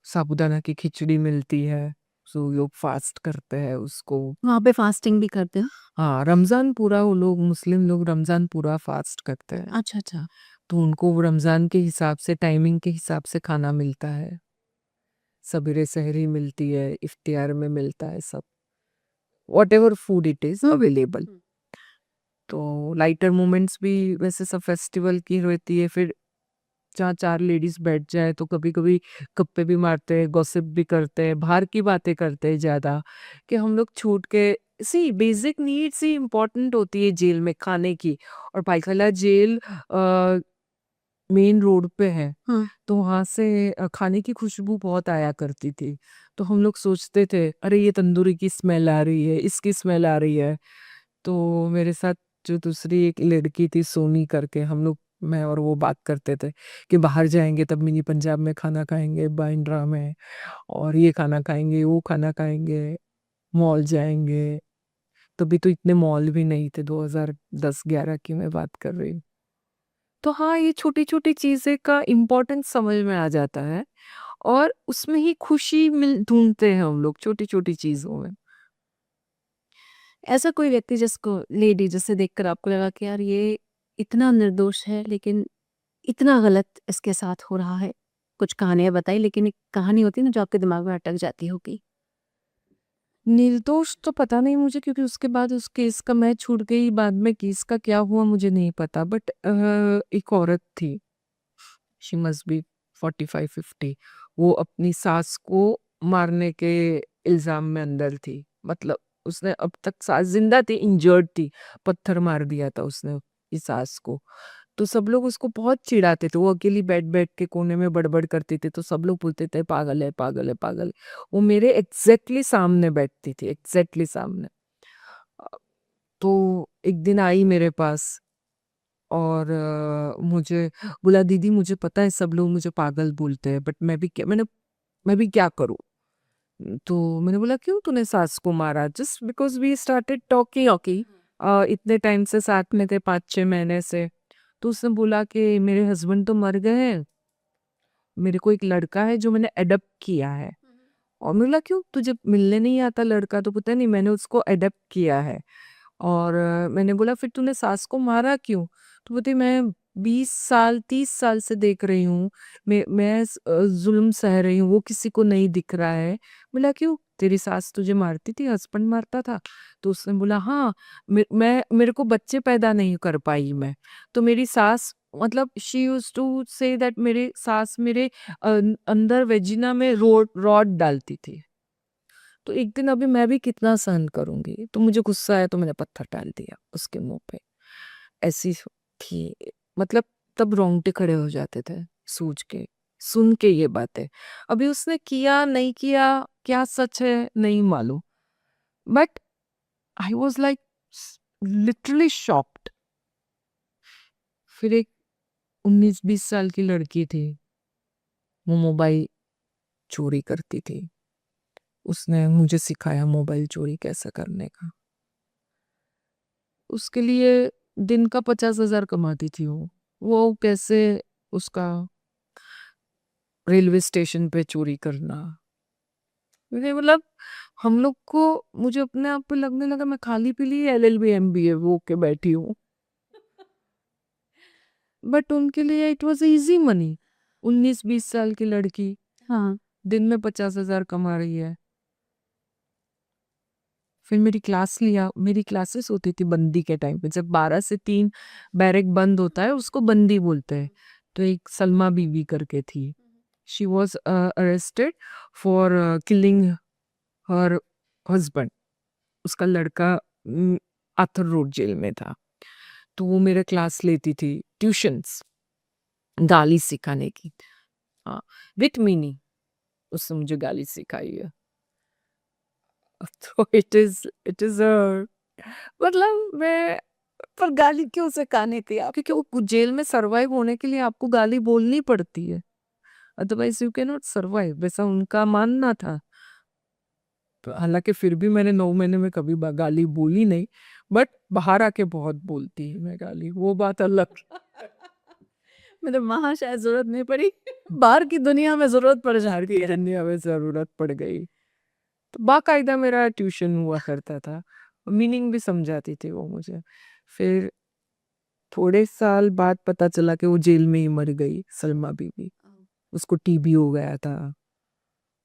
साबूदाना की खिचड़ी मिलती है, सो लोग फास्ट करते हैं उसको। वहाँ पे फास्टिंग भी करते हो? हाँ, रमजान पूरा वो लोग मुस्लिम लोग रमजान पूरा फास्ट करते हैं, अच्छा, अच्छा। तो उनको वो रमजान के हिसाब से टाइमिंग के हिसाब से खाना मिलता है, सबेरे सहरी मिलती है, इफ्तियार में मिलता है, सब व्हाटएवर फूड इट इज हुँ। अवेलेबल। हुँ। तो लाइटर मोमेंट्स भी वैसे सब फेस्टिवल की रहती है, फिर जहाँ 4 लेडीज बैठ जाए तो कभी-कभी गप्पे भी मारते हैं, गॉसिप भी करते हैं, बाहर की बातें करते हैं ज़्यादा, कि हम लोग छूट के सी बेसिक नीड्स ही इम्पोर्टेंट होती है जेल में खाने की। और पाइखाला जेल मेन रोड पे है, हाँ। तो वहाँ से खाने की खुशबू बहुत आया करती थी। तो हम लोग सोचते थे, अरे ये तंदूरी की स्मेल आ रही है, इसकी स्मेल आ रही है। तो मेरे साथ जो दूसरी एक लड़की थी सोनी करके, हम लोग मैं और वो बात करते थे कि बाहर जाएँगे तब मिनी पंजाब में खाना खाएँगे, बांद्रा में, और ये खाना खाएँगे, वो खाना खाएँगे, मॉल जाएँगे। तभी तो इतने मॉल भी नहीं थे, 2010-11 की मैं बात कर रही हूँ। तो हाँ, ये छोटी-छोटी चीज़ें का इम्पोर्टेंस समझ में आ जाता है और उसमें ही खुशी मिल ढूँढते हैं हम लोग छोटी-छोटी चीज़ों में। ऐसा कोई व्यक्ति जिसको लेडी जिसे देखकर आपको लगा कि यार ये इतना निर्दोष है लेकिन इतना गलत इसके साथ हो रहा है? कुछ कहानियाँ बताई लेकिन एक कहानी होती है ना जो आपके दिमाग में अटक जाती होगी। निर्दोष तो पता नहीं मुझे, क्योंकि उसके बाद उस केस का मैं छूट गई, बाद में केस का क्या हुआ मुझे नहीं पता, बट एक औरत थी, शी मस्ट बी 45-50, वो अपनी सास को मारने के इल्ज़ाम में अंदर थी। मतलब उसने अब तक सास ज़िंदा थी, इंजर्ड थी, पत्थर मार दिया था उसने अपनी सास को। तो सब लोग उसको बहुत चिढ़ाते थे, वो अकेली बैठ-बैठ के कोने में बड़बड़ करती थी, तो सब लोग बोलते थे पागल है, पागल है, पागल है। वो मेरे एग्ज़ैक्टली सामने बैठती थी, एग्ज़ैक्टली सामने। अ, तो एक दिन आई मेरे पास और मुझे बोला, दीदी मुझे पता है सब लोग मुझे पागल बोलते हैं, बट मैं भी क्या करूँ? तो मैंने बोला, क्यों तूने सास को मारा? Just because we started talking okay, इतने टाइम से साथ में थे, 5-6 महीने से। तो उसने बोला कि मेरे हस्बैंड तो मर गए हैं, मेरे को एक लड़का है जो मैंने एडॉप्ट किया है। और मैंने बोला, क्यों तुझे मिलने नहीं आता लड़का? तो पता नहीं, मैंने उसको एडॉप्ट किया है। और मैंने बोला, फिर तूने सास को मारा क्यों? तो बोलती, मैं 20 साल 30 साल से देख रही हूँ, मैं जुल्म सह रही हूँ, वो किसी को नहीं दिख रहा है। बोला, क्यों तेरी सास तुझे मारती थी, हस्बैंड मारता था? तो उसने बोला, हाँ, मेरे को बच्चे पैदा नहीं कर पाई मैं, तो मेरी सास, मतलब she used to say that मेरे सास मेरे अंदर वेजिना में रॉड डालती थी। तो एक दिन अभी मैं भी कितना सहन करूँगी? तो मुझे गुस्सा आया तो मैंने पत्थर डाल दिया उसके मुँह पे। ऐसी थी, मतलब तब रोंगटे खड़े हो जाते थे सूझ के, सुन के ये बातें। अभी उसने किया, नहीं किया, क्या सच है नहीं मालूम। But I was like literally shocked. फिर एक 19-20 साल की लड़की थी, वो मोबाइल चोरी करती थी। उसने मुझे सिखाया मोबाइल चोरी कैसे करने का। उसके लिए दिन का 50,000 कमाती थी वो। वो कैसे उसका रेलवे स्टेशन पे चोरी करना। मुझे मतलब हम लोग को मुझे अपने आप पे लगने लगा मैं खाली-पीली एलएलबी, एमबीए वो के बैठी हूँ। बट उनके लिए इट वाज़ ईज़ी मनी। 19-20 साल की लड़की हाँ। दिन में 50,000 कमा रही है। फिर मेरी क्लासेस होती थी बंदी के टाइम पे, जब 12 से 3 बैरक बंद होता है उसको बंदी बोलते हैं। तो एक सलमा बीवी करके थी। She was arrested for killing her husband. उसका लड़का आर्थर रोड जेल में था। तो वो मेरे क्लास लेती थी, ट्यूशन्स, गाली सिखाने की। हाँ, विथ मीनिंग उसने मुझे गाली सिखाई है। तो इट इज़ मतलब मैं, पर गाली क्यों सिखानी थी आप? क्योंकि वो जेल में सर्वाइव होने के लिए आपको गाली बोलनी पड़ती है। Otherwise you can not survive, वैसा उनका मानना था। तो हालांकि फिर भी मैंने 9 महीने में कभी गाली बोली नहीं, बट बाहर आके बहुत बोलती है मैं गाली, वो बात अलग। मतलब वहाँ शायद ज़रूरत नहीं पड़ी, बाहर की दुनिया में ज़रूरत पड़ जाती है। दुनिया में जरूरत पड़ गई तो बाकायदा मेरा ट्यूशन हुआ करता था, मीनिंग भी समझाती थी वो मुझे। फिर थोड़े साल बाद पता चला कि वो जेल में ही मर गई, सलमा बीबी। उसको टीबी हो गया था,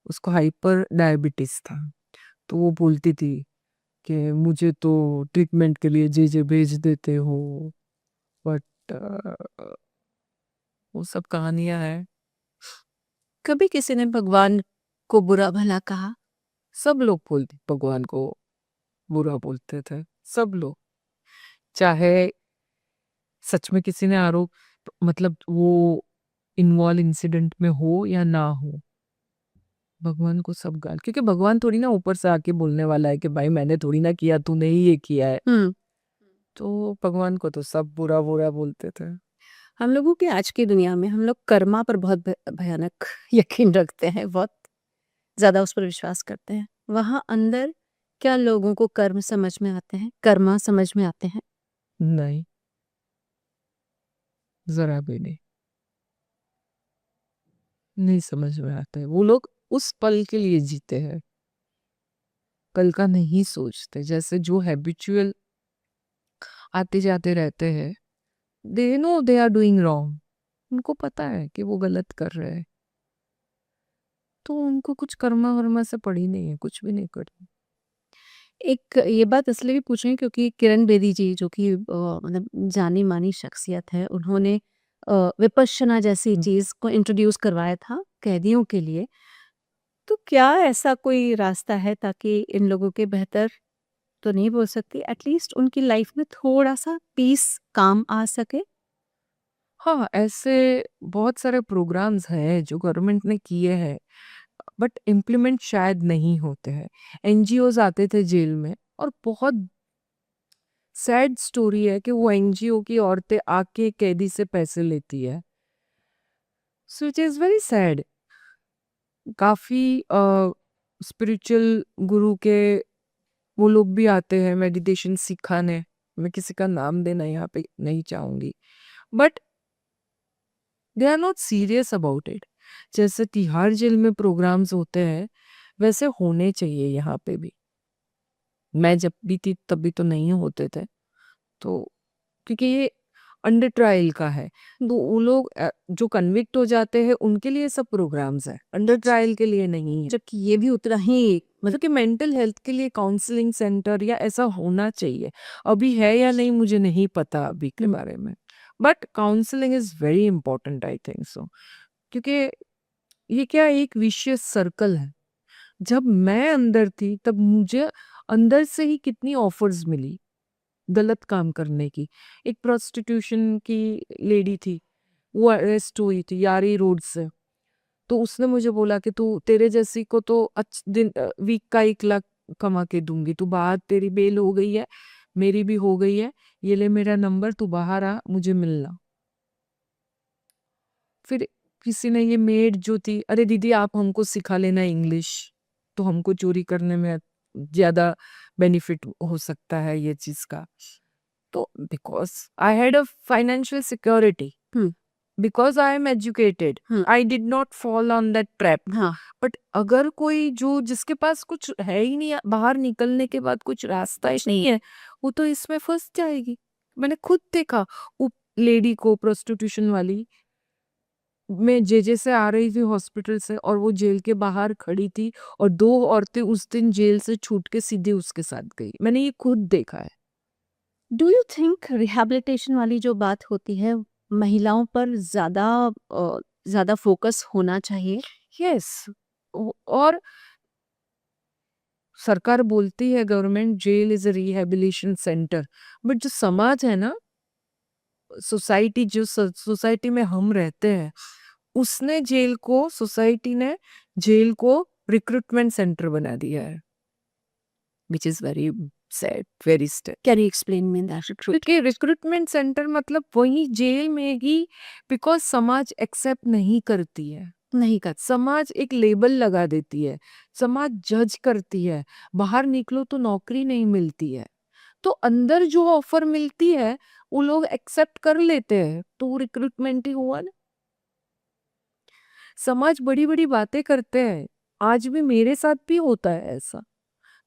उसको हाइपर डायबिटीज था। तो वो बोलती थी कि मुझे तो ट्रीटमेंट के लिए जे भेज देते हो, बट वो सब कहानियां हैं। कभी किसी ने भगवान को बुरा भला कहा? सब लोग बोलते भगवान को बुरा बोलते थे, सब लोग, चाहे सच में किसी ने आरोप, मतलब वो इन्वॉल्व इंसिडेंट में हो या ना हो, भगवान को सब गाल, क्योंकि भगवान थोड़ी ना ऊपर से आके बोलने वाला है कि भाई मैंने थोड़ी ना किया, तूने ही ये किया है। हम्म। तो भगवान को तो सब बुरा बुरा बोलते थे। हम लोगों की आज की दुनिया में हम लोग कर्मा पर बहुत भयानक यकीन रखते हैं, बहुत ज़्यादा उस पर विश्वास करते हैं। वहाँ अंदर क्या लोगों को कर्म समझ में आते हैं, कर्मा समझ में आते हैं? नहीं, जरा भी नहीं, नहीं समझ में आता है। वो लोग उस पल के लिए जीते हैं, कल का नहीं सोचते। जैसे जो हैबिचुअल आते जाते रहते हैं, they know they are doing wrong, उनको पता है कि वो गलत कर रहे हैं, तो उनको कुछ कर्मा वर्मा से पड़ी नहीं है, कुछ भी नहीं करती। एक ये बात इसलिए भी पूछ रही हूँ क्योंकि किरण बेदी जी जो कि मतलब जानी मानी शख्सियत है, उन्होंने विपश्यना जैसी चीज़ को इंट्रोड्यूस करवाया था कैदियों के लिए। तो क्या ऐसा कोई रास्ता है ताकि इन लोगों के बेहतर तो नहीं बोल सकती, एटलीस्ट उनकी लाइफ में थोड़ा सा पीस काम आ सके? हाँ, ऐसे बहुत सारे प्रोग्राम्स हैं जो गवर्नमेंट ने किए हैं, बट इम्प्लीमेंट शायद नहीं होते हैं। एनजीओज आते थे जेल में, और बहुत सैड स्टोरी है कि वो एनजीओ की औरतें आके कैदी से पैसे लेती है, so it is very sad. काफी स्पिरिचुअल गुरु के वो लोग भी आते हैं मेडिटेशन सिखाने, मैं किसी का नाम देना यहाँ पे नहीं चाहूंगी, but they are not serious about it. जैसे तिहाड़ जेल में प्रोग्राम्स होते हैं, वैसे होने चाहिए यहाँ पे भी। मैं जब भी थी तब भी तो नहीं होते थे, तो क्योंकि ये अंडर ट्रायल का है, तो वो लोग जो कन्विक्ट हो जाते हैं उनके लिए सब प्रोग्राम्स है, अंडर ट्रायल के लिए नहीं है। जबकि ये भी उतना ही मतलब कि मेंटल हेल्थ के लिए काउंसलिंग सेंटर या ऐसा होना चाहिए, अभी है या नहीं मुझे नहीं पता अभी के बारे में, but counselling is very important, I think सो। क्योंकि ये क्या एक विशियस सर्कल है। जब मैं अंदर थी तब मुझे अंदर से ही कितनी ऑफर्स मिली गलत काम करने की। एक प्रोस्टिट्यूशन की लेडी थी, वो अरेस्ट हुई थी यारी रोड से, तो उसने मुझे बोला कि तू तेरे जैसी को तो दिन वीक का 1 लाख कमा के दूंगी, तू बाहर, तेरी बेल हो गई है, मेरी भी हो गई है, ये ले मेरा नंबर, तू बाहर आ, मुझे मिलना। फिर किसी ने, ये मेड जो थी, अरे दीदी आप हमको सिखा लेना इंग्लिश, तो हमको चोरी करने में ज्यादा बेनिफिट हो सकता है ये चीज का। तो because I had a financial security, hmm, because I am educated, I did not fall on that trap. हाँ, बट अगर कोई जो जिसके पास कुछ है ही नहीं, बाहर निकलने के बाद कुछ रास्ता ही नहीं है, वो तो इसमें फंस जाएगी। मैंने खुद देखा वो लेडी को, प्रोस्टिट्यूशन वाली, मैं जेजे से आ रही थी हॉस्पिटल से, और वो जेल के बाहर खड़ी थी, और 2 औरतें उस दिन जेल से छूट के सीधे उसके साथ गई। मैंने ये खुद देखा है। डू यू थिंक रिहैबिलिटेशन वाली जो बात होती है महिलाओं पर ज़्यादा फोकस होना चाहिए? यस, और सरकार बोलती है government jail is a rehabilitation centre, but जो समाज है ना, सोसाइटी, जो सोसाइटी में हम रहते हैं, उसने जेल को, सोसाइटी ने जेल को रिक्रूटमेंट सेंटर बना दिया है, which is very sad, very sad. Can you explain me that? क्योंकि रिक्रूटमेंट सेंटर मतलब वही जेल में ही, बिकॉज समाज एक्सेप्ट नहीं करती है। नहीं कर समाज एक लेबल लगा देती है, समाज जज करती है, बाहर निकलो तो नौकरी नहीं मिलती है, तो अंदर जो ऑफर मिलती है वो लोग एक्सेप्ट कर लेते हैं, तो वो रिक्रूटमेंट ही हुआ ना। समाज बड़ी बड़ी बातें करते हैं, आज भी मेरे साथ भी होता है ऐसा।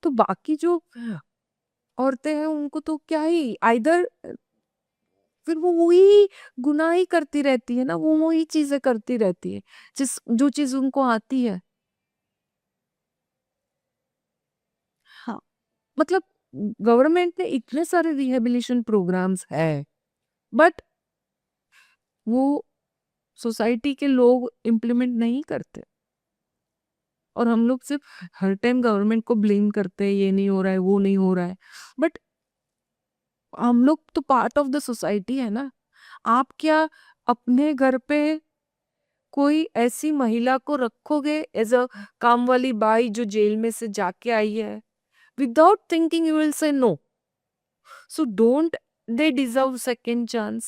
तो बाकी जो औरतें हैं उनको तो क्या ही आइदर फिर वो वही गुनाह ही करती रहती है ना, वो वही चीजें करती रहती है जो चीज उनको आती है। हाँ मतलब गवर्नमेंट ने इतने सारे रिहेबिलिटेशन प्रोग्राम्स है, बट वो सोसाइटी के लोग इम्प्लीमेंट नहीं करते, और हम लोग सिर्फ हर टाइम गवर्नमेंट को ब्लेम करते हैं, ये नहीं हो रहा है, वो नहीं हो रहा है, बट हम लोग तो पार्ट ऑफ द सोसाइटी है ना। आप क्या अपने घर पे कोई ऐसी महिला को रखोगे एज अ काम वाली बाई जो जेल में से जाके आई है? Without thinking you will say no. So don't they deserve second chance?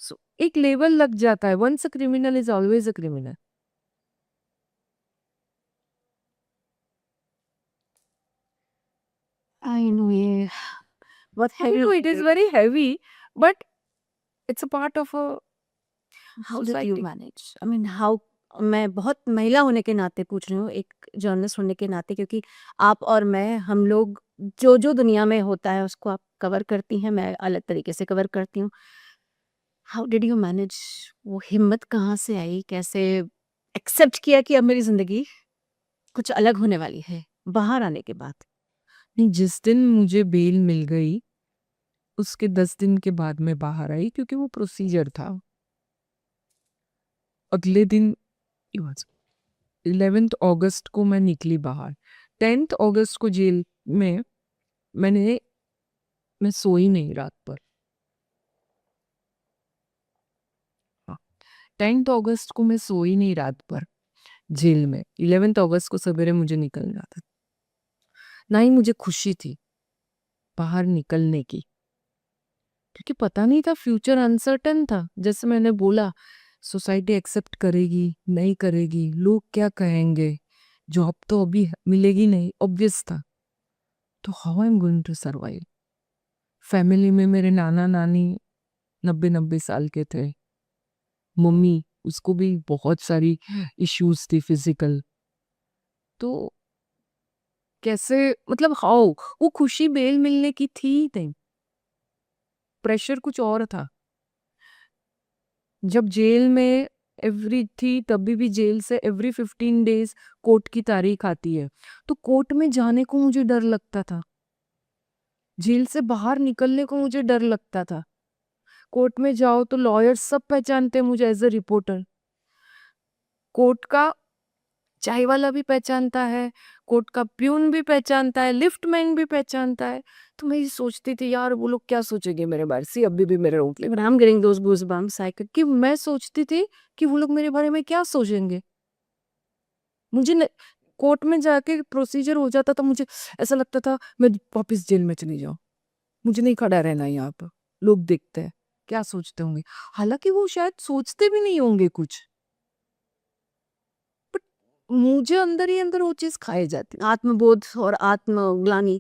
So एक लेवल लग जाता है, once a criminal is always a criminal. I know ये बहुत I heavy know it is very heavy, but it's a part of a how did you society. Manage I mean how मैं बहुत महिला होने के नाते पूछ रही हूँ, एक जर्नलिस्ट होने के नाते, क्योंकि आप और मैं हम लोग जो जो दुनिया में होता है उसको आप कवर करती हैं, मैं अलग तरीके से कवर करती हूँ। How did you manage? वो हिम्मत कहाँ से आई? कैसे एक्सेप्ट किया कि अब मेरी जिंदगी कुछ अलग होने वाली है बाहर आने के बाद? नहीं, जिस दिन मुझे बेल मिल गई उसके 10 दिन के बाद मैं बाहर आई, क्योंकि वो प्रोसीजर था। अगले दिन 11th अगस्त को मैं निकली बाहर। 10th अगस्त को जेल में मैं सोई नहीं रात पर। 10th अगस्त को मैं सोई नहीं रात पर जेल में। 11th अगस्त को सवेरे मुझे निकलना था। ना ही मुझे खुशी थी बाहर निकलने की, क्योंकि पता नहीं था, फ्यूचर अनसर्टन था। जैसे मैंने बोला, सोसाइटी एक्सेप्ट करेगी नहीं करेगी, लोग क्या कहेंगे, जॉब तो अभी मिलेगी नहीं, ऑब्वियस था। तो how I am going to survive? Family में मेरे नाना नानी 90 साल के थे, मम्मी उसको भी बहुत सारी इश्यूज थी फिजिकल। तो कैसे, मतलब हाउ? वो खुशी बेल मिलने की थी नहीं, प्रेशर कुछ और था। जब जेल में एवरी थी, तभी भी जेल से एवरी 15 डेज कोर्ट की तारीख आती है, तो कोर्ट में जाने को मुझे डर लगता था, जेल से बाहर निकलने को मुझे डर लगता था। कोर्ट में जाओ तो लॉयर्स सब पहचानते हैं मुझे एज अ रिपोर्टर, कोर्ट का चाय वाला भी पहचानता है, कोर्ट का प्यून भी पहचानता है, लिफ्ट मैन भी पहचानता है। तो मैं ये सोचती थी, यार वो लोग क्या सोचेंगे मेरे बारे से, अभी भी मेरे रोंगटे But I'm getting those goosebumps. I could कि मैं सोचती थी कि वो लोग मेरे बारे में क्या सोचेंगे। मुझे न, कोर्ट में जाके प्रोसीजर हो जाता था, मुझे ऐसा लगता था मैं वापस जेल में चली जाऊं, मुझे नहीं खड़ा रहना यहाँ पर, लोग देखते हैं क्या सोचते होंगे। हालांकि वो शायद सोचते भी नहीं होंगे कुछ, बट मुझे अंदर ही अंदर वो चीज खाई जाती, आत्मबोध और आत्मग्लानि।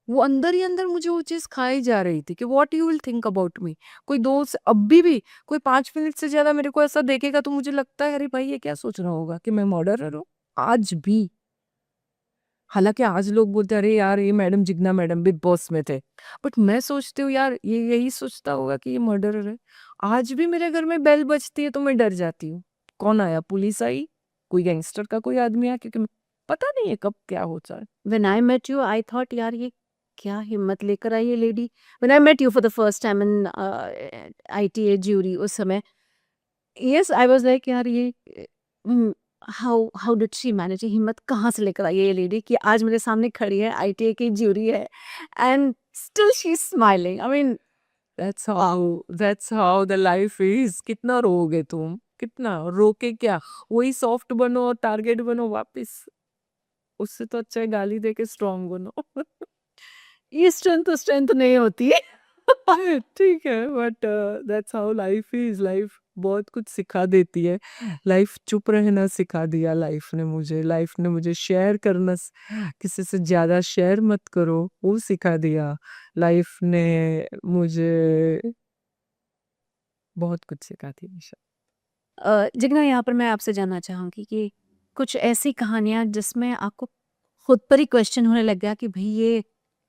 वो अंदर ही अंदर मुझे वो चीज खाई जा रही थी कि what you will think about me. कोई दोस्त अभी भी कोई 5 मिनट से ज्यादा मेरे को ऐसा देखेगा तो मुझे लगता है, अरे भाई ये क्या सोच रहा होगा कि मैं मर्डरर हूँ, आज भी। हालांकि आज लोग बोलते हैं, अरे यार ये madam Jigna madam big boss में थे, बट मैं सोचती हूँ यार ये यही सोचता होगा कि ये मर्डरर है। आज भी मेरे घर में बेल बजती है तो मैं डर जाती हूँ, कौन आया, पुलिस आई, कोई गैंगस्टर का कोई आदमी आया, क्योंकि पता नहीं है कब क्या होता है। When I met you, I thought, यार ये क्या हिम्मत लेकर आई है lady. When I met you for the first time in ITA jury उस समय, yes, I was like, यार ये how did she manage? ये हिम्मत कहाँ से लेकर आई है ये लेडी कि आज मेरे सामने खड़ी है, ITA की ज्यूरी है, and still she's smiling. I mean, that's how the life is। कितना रोगे तुम, कितना रो के क्या, वही सॉफ्ट बनो और टारगेट बनो वापस, उससे तो अच्छा है गाली दे के स्ट्रांग बनो। ये स्ट्रेंथ नहीं होती है। ठीक है, but that's how life is. Life बहुत कुछ सिखा देती है। लाइफ चुप रहना सिखा दिया लाइफ ने मुझे। लाइफ ने मुझे शेयर करना किसी से ज़्यादा शेयर मत करो वो सिखा दिया। लाइफ ने मुझे बहुत कुछ सिखा दिया निशा। जिग्ना, यहाँ पर मैं आपसे जानना चाहूँगी कि कुछ ऐसी कहानियाँ जिसमें आपको खुद पर ही क्वेश्चन होने लग गया कि भाई ये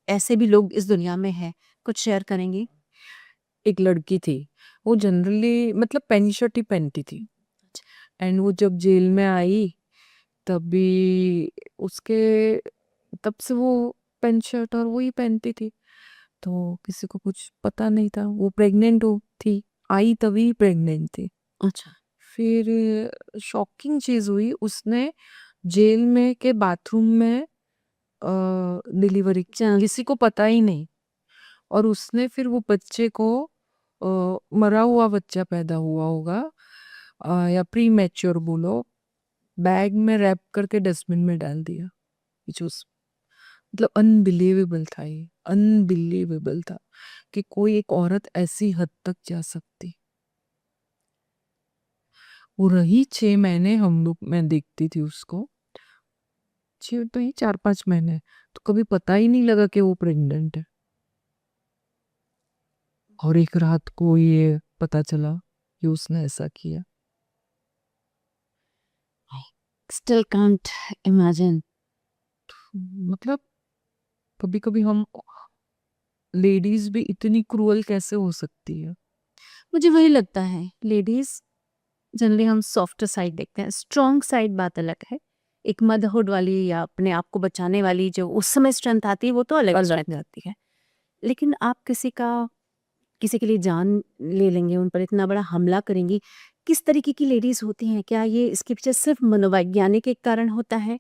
ऐसे भी लोग इस दुनिया में हैं, कुछ शेयर करेंगी? एक लड़की थी, वो जनरली मतलब पैंट शर्ट ही पहनती थी एंड वो जब जेल में आई तभी उसके तब से वो पैंट शर्ट और वो ही पहनती थी। तो किसी को कुछ पता नहीं था। वो प्रेग्नेंट हो थी, आई तभी प्रेग्नेंट थी। अच्छा। फिर शॉकिंग चीज हुई, उसने जेल में के बाथरूम में डिलीवरी किसी को पता ही नहीं। और उसने फिर वो बच्चे को मरा हुआ बच्चा पैदा हुआ होगा या प्री मैच्योर बोलो, बैग में रैप करके डस्टबिन में डाल दिया। which was- मतलब अनबिलीवेबल था, ये अनबिलीवेबल था कि कोई एक औरत ऐसी हद तक जा सकती। वो रही 6 महीने, हम लोग मैं देखती थी उसको 6 तो ही 4-5 महीने, तो कभी पता ही नहीं लगा कि वो प्रेग्नेंट है। और एक रात को ये पता चला कि उसने ऐसा किया। Still can't imagine. मतलब कभी कभी हम लेडीज भी इतनी क्रूअल कैसे हो सकती है। मुझे वही लगता है, लेडीज जनरली हम सॉफ्ट साइड देखते हैं, स्ट्रॉन्ग साइड बात अलग है। एक मदरहुड वाली या अपने आप को बचाने वाली जो उस समय स्ट्रेंथ आती है वो तो अलग स्ट्रेंथ आती है। लेकिन आप किसी के लिए जान ले लेंगे, उन पर इतना बड़ा हमला करेंगी। किस तरीके की लेडीज होती हैं? क्या ये इसके पीछे सिर्फ मनोवैज्ञानिक एक कारण होता है?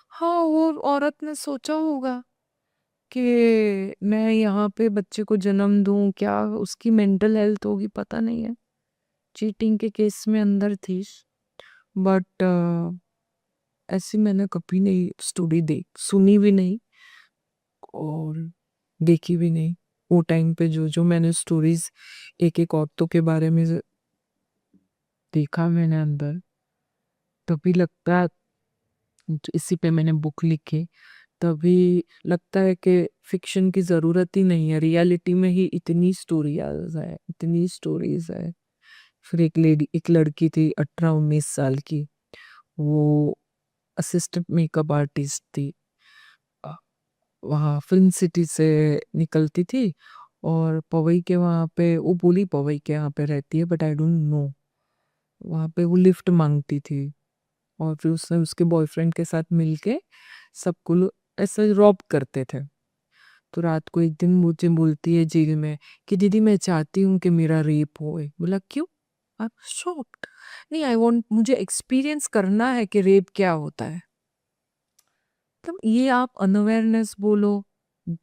हाँ, वो औरत ने सोचा होगा कि मैं यहाँ पे बच्चे को जन्म दूं, क्या उसकी मेंटल हेल्थ होगी पता नहीं है। चीटिंग के केस में अंदर थी, बट ऐसी मैंने कभी नहीं स्टोरी सुनी भी नहीं और देखी भी नहीं। वो टाइम पे जो जो मैंने स्टोरीज एक एक औरतों के बारे में देखा मैंने अंदर, तभी लगता है, तो इसी पे मैंने बुक लिखी, तभी लगता है कि फिक्शन की जरूरत ही नहीं है, रियलिटी में ही इतनी स्टोरीज है, इतनी स्टोरीज है। फिर एक लड़की थी 18-19 साल की, वो असिस्टेंट मेकअप आर्टिस्ट थी, अ, वहाँ फिल्म सिटी से निकलती थी और पवई के वहाँ पे, वो बोली पवई के यहाँ पे रहती है बट आई डोंट नो, वहाँ पे वो लिफ्ट मांगती थी और फिर उसने उसके बॉयफ्रेंड के साथ मिलके सबको ऐसे रॉब करते थे। तो रात को एक दिन मुझे बोलती है जेल में कि दीदी मैं चाहती हूँ कि मेरा रेप होए। बोला क्यों? आई शॉक्ड। नहीं, आई वांट, मुझे एक्सपीरियंस करना है कि रेप क्या होता है। मतलब ये आप अनअवेयरनेस बोलो,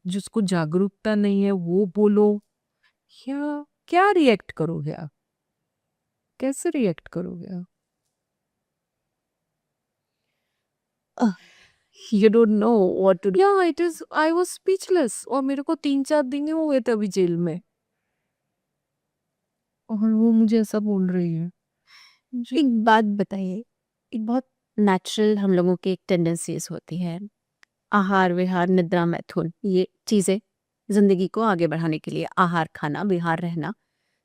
जिसको जागरूकता नहीं है वो बोलो, या क्या रिएक्ट करोगे आप? कैसे रिएक्ट करोगे आप? You don't know what to do. या it is, I was speechless. और मेरे को 3-4 दिन ही हुए थे अभी जेल में, और वो मुझे ऐसा बोल रही है। मुझे एक बात बताइए, एक बहुत नेचुरल हम लोगों की एक टेंडेंसीज होती है, आहार विहार निद्रा मैथुन, ये चीज़ें जिंदगी को आगे बढ़ाने के लिए, आहार खाना, विहार रहना,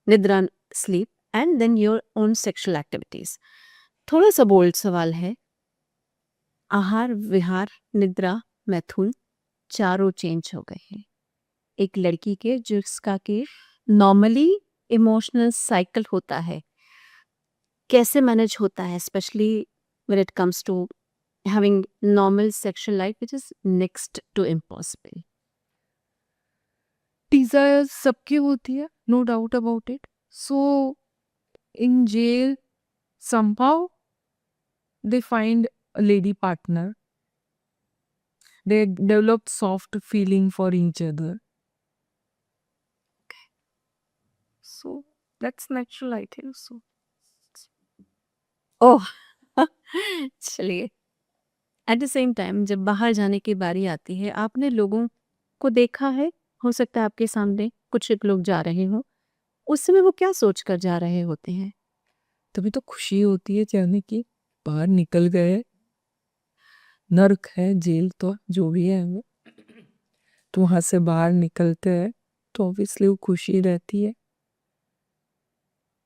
निद्रा sleep and then your own sexual activities. थोड़ा सा बोल्ड सवाल है, आहार विहार निद्रा मैथुन चारों चेंज हो गए हैं एक लड़की के, जिसका कि नॉर्मली इमोशनल साइकिल होता है, कैसे मैनेज होता है, especially when it comes to having normal sexual life, which is next to impossible. Desire सबकी होती है, no doubt about it. So in jail somehow they find a lady partner, they develop soft feeling for each other, so that's natural I think so। ओह चलिए, एट द सेम टाइम जब बाहर जाने की बारी आती है, आपने लोगों को देखा है, हो सकता है आपके सामने कुछ एक लोग जा रहे हो, उस समय वो क्या सोच कर जा रहे होते हैं? तभी तो खुशी होती है जाने की, बाहर निकल गए। नर्क है जेल तो जो भी है वो, तो वहां से बाहर निकलते हैं तो ऑब्वियसली वो खुशी रहती है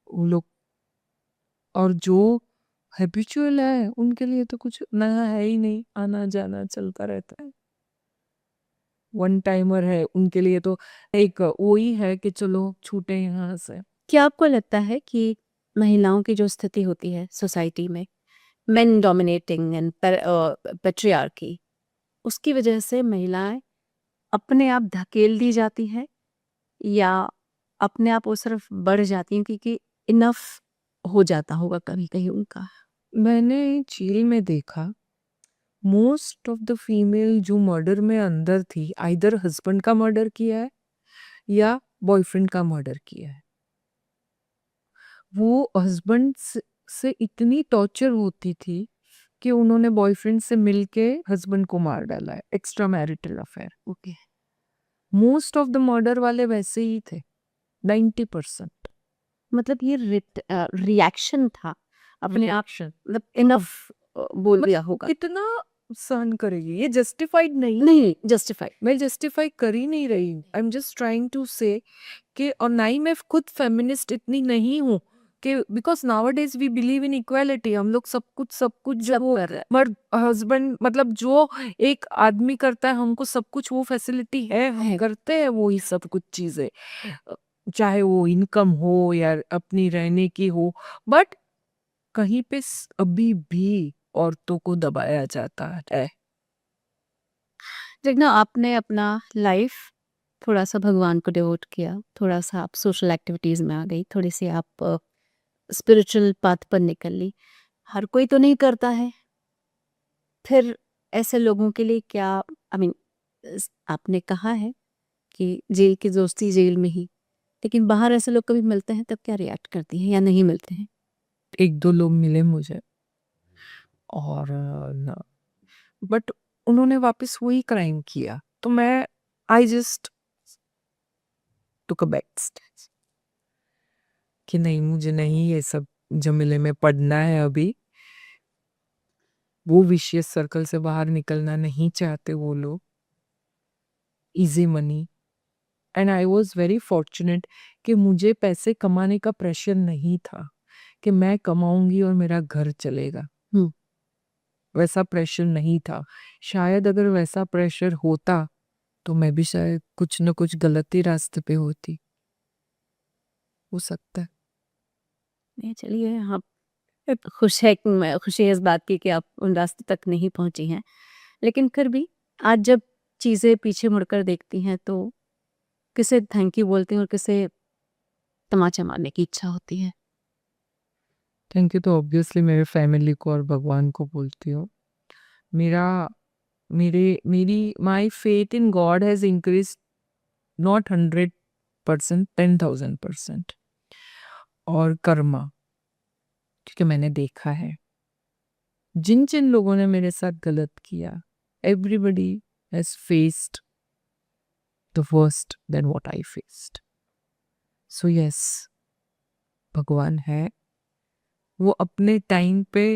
वो लोग। और जो हैबिचुअल है उनके लिए तो कुछ नया है ही नहीं, आना जाना चलता रहता है। वन टाइमर है उनके लिए तो एक वही है कि चलो छूटे यहाँ से। क्या आपको लगता है कि महिलाओं की जो स्थिति होती है सोसाइटी में, मेन डोमिनेटिंग एंड पेट्रियार्की, उसकी वजह से महिलाएं अपने आप धकेल दी जाती हैं या अपने आप वो सिर्फ बढ़ जाती हैं क्योंकि इनफ हो जाता होगा कभी कहीं उनका? मैंने जेल में देखा मोस्ट ऑफ द फीमेल जो मर्डर में अंदर थी, आइदर हस्बैंड का मर्डर किया है या बॉयफ्रेंड का मर्डर किया है। वो हस्बैंड से इतनी टॉर्चर होती थी कि उन्होंने बॉयफ्रेंड से मिलके हस्बैंड को मार डाला है, extra marital affair. Okay. Most of the murder वाले वैसे ही थे, 90%। मतलब ये रिएक्शन था अपने आप, Reaction। मतलब इनफ बोल दिया होगा। कितना सहन करेगी, ये जस्टिफाइड नहीं। नहीं जस्टिफाइड। मैं जस्टिफाई कर ही नहीं रही हूँ, I am just trying to say कि, और ना ही मैं खुद फेमिनिस्ट इतनी नहीं हूँ कि, because nowadays we believe in equality. हम लोग सब कुछ सब जो कर रहा है। मर्द हस्बैंड मतलब जो एक आदमी करता है हमको सब कुछ वो फैसिलिटी है, हम है। करते हैं वो ही सब कुछ चीजें, चाहे वो इनकम हो या अपनी रहने की हो। बट कहीं पे अभी भी औरतों को दबाया जाता है। देखना, आपने अपना लाइफ थोड़ा सा भगवान को डिवोट किया, थोड़ा सा आप सोशल एक्टिविटीज में आ गई, थोड़ी सी आप स्पिरिचुअल पाथ पर निकल ली। हर कोई तो नहीं करता है। फिर ऐसे लोगों के लिए क्या, आई मीन, आपने कहा है कि जेल की दोस्ती जेल में ही, लेकिन बाहर ऐसे लोग कभी मिलते हैं तब क्या रिएक्ट करती हैं या नहीं मिलते हैं? एक दो लोग मिले मुझे और बट उन्होंने वापस वही क्राइम किया, तो मैं I just took a back step कि नहीं, मुझे नहीं ये सब जमेले में पड़ना है अभी। वो विशियस सर्कल से बाहर निकलना नहीं चाहते वो लोग, easy money. And I was very fortunate कि मुझे पैसे कमाने का प्रेशर नहीं था कि मैं कमाऊंगी और मेरा घर चलेगा, वैसा प्रेशर नहीं था। शायद अगर वैसा प्रेशर होता तो मैं भी शायद कुछ न कुछ गलत ही रास्ते पे होती, हो सकता है। नहीं, चलिए, आप खुशी है इस बात की कि आप उन रास्ते तक नहीं पहुंची हैं। लेकिन फिर भी आज जब चीज़ें पीछे मुड़कर देखती हैं तो किसे थैंक यू बोलती हैं और किसे तमाचा मारने की इच्छा होती है? थैंक यू तो ऑब्वियसली मेरे फैमिली को और भगवान को बोलती हूँ। मेरा मेरी my faith in God has increase not 100%, 10,000%। और कर्मा, क्योंकि मैंने देखा है जिन जिन लोगों ने मेरे साथ गलत किया, everybody has faced the worst then what I faced. So yes, भगवान है, वो अपने टाइम पे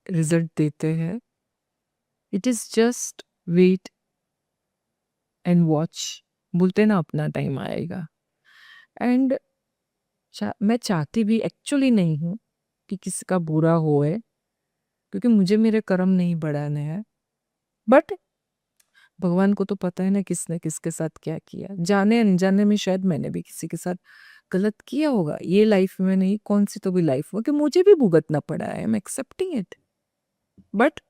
रिजल्ट देते हैं। It is just wait and watch, बोलते ना अपना टाइम आएगा। एंड मैं चाहती भी एक्चुअली नहीं हूँ कि किसी का बुरा होए, क्योंकि मुझे मेरे कर्म नहीं बढ़ाने हैं। बट भगवान को तो पता है ना किसने किसके साथ क्या किया। जाने अनजाने में शायद मैंने भी किसी के साथ गलत किया होगा, ये लाइफ में नहीं, कौन सी तो भी लाइफ हो कि मुझे भी भुगतना पड़ा है। I am accepting it. But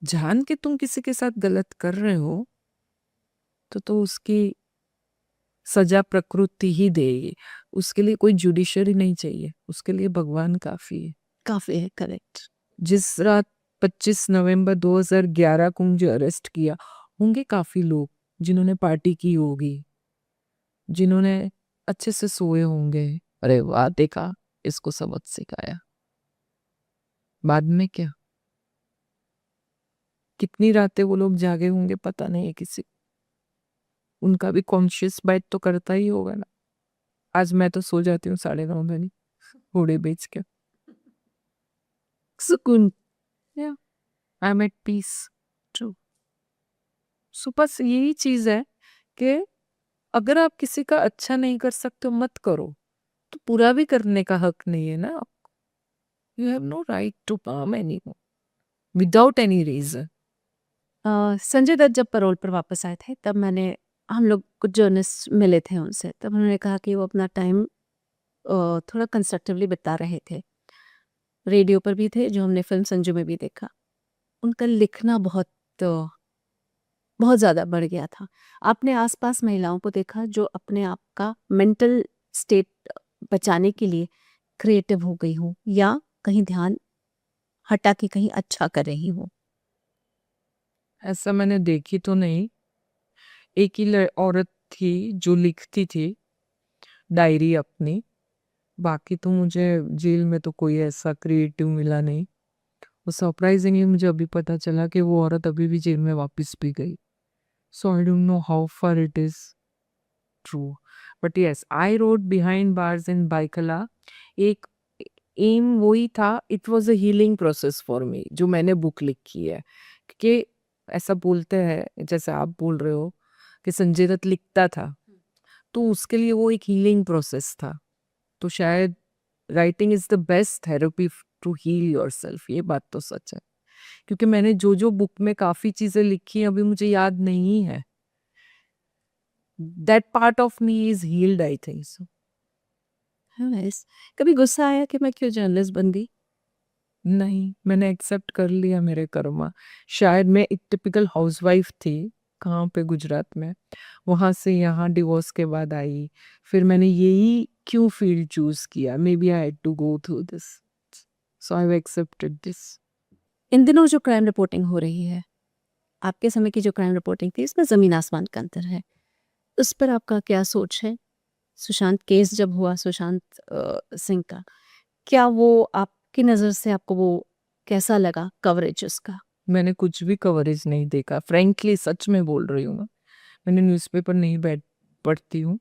जान के तुम किसी के साथ गलत कर रहे हो तो उसकी सजा प्रकृति ही देगी। उसके लिए कोई जुडिशरी नहीं चाहिए, उसके लिए भगवान काफी है। काफ़ी है, करेक्ट। जिस रात 25 नवंबर 2011 को मुझे अरेस्ट किया, होंगे काफी लोग जिन्होंने पार्टी की होगी, जिन्होंने अच्छे से सोए होंगे, अरे वाह देखा इसको सबक सिखाया। बाद में क्या, कितनी रातें वो लोग जागे होंगे पता नहीं है किसी को। उनका भी कॉन्शियस बाइट तो करता ही होगा ना। आज मैं तो सो जाती हूँ 9:30 बजे, घोड़े बेच के। सुकून। I am at peace. True. So बस यही चीज है कि अगर आप किसी का अच्छा नहीं कर सकते हो मत करो, तो पूरा भी करने का हक नहीं है ना। You have no right to harm anyone without any reason. Sanjay Dutt जब पैरोल पर वापस आए थे तब हम लोग कुछ जर्नलिस्ट मिले थे उनसे, तब उन्होंने कहा कि वो अपना टाइम थोड़ा कंस्ट्रक्टिवली बिता रहे थे। रेडियो पर भी थे, जो हमने फिल्म संजू में भी देखा। उनका लिखना बहुत ज़्यादा बढ़ गया था। आपने आसपास महिलाओं को देखा जो अपने आप का मेंटल स्टेट बचाने के लिए क्रिएटिव हो गई हो या कहीं ध्यान हटा के कहीं अच्छा कर रही हो? ऐसा मैंने देखी तो नहीं। एक ही औरत थी जो लिखती थी डायरी अपनी। बाकी तो मुझे जेल में तो कोई ऐसा क्रिएटिव मिला नहीं। और सरप्राइजिंगली मुझे अभी पता चला कि वो औरत अभी भी जेल में वापस भी गई। So I don't know how far it is true, but yes I rode behind bars in Byculla. एक एम वही था, it was a healing process for me, जो मैंने बुक लिखी है। कि ऐसा बोलते हैं, जैसे आप बोल रहे हो कि संजय दत्त लिखता था, तो उसके लिए वो एक हीलिंग प्रोसेस था। तो शायद writing is the best therapy to heal yourself. ये बात तो सच है, क्योंकि मैंने जो जो बुक में काफी चीजें लिखी हैं अभी मुझे याद नहीं है। That part of me is healed, I think so. Nice. कभी गुस्सा आया कि मैं क्यों जर्नलिस्ट बन गई? नहीं, मैंने एक्सेप्ट कर लिया मेरे कर्मा। शायद मैं एक टिपिकल हाउसवाइफ थी, कहाँ पे, गुजरात में। वहां से यहाँ डिवोर्स के बाद आई। फिर मैंने यही क्यों फील्ड चूज किया, maybe I had to go through this, so I have accepted this. इन दिनों जो क्राइम रिपोर्टिंग हो रही है, आपके समय की जो क्राइम रिपोर्टिंग थी, इसमें ज़मीन आसमान का अंतर है। उस पर आपका क्या सोच है? सुशांत केस जब हुआ, सुशांत सिंह का, क्या वो आपकी नज़र से आपको वो कैसा लगा कवरेज उसका? मैंने कुछ भी कवरेज नहीं देखा, फ्रेंकली सच में बोल रही हूँ मैं। मैंने न्यूज़पेपर नहीं बैठ पढ़ती हूँ।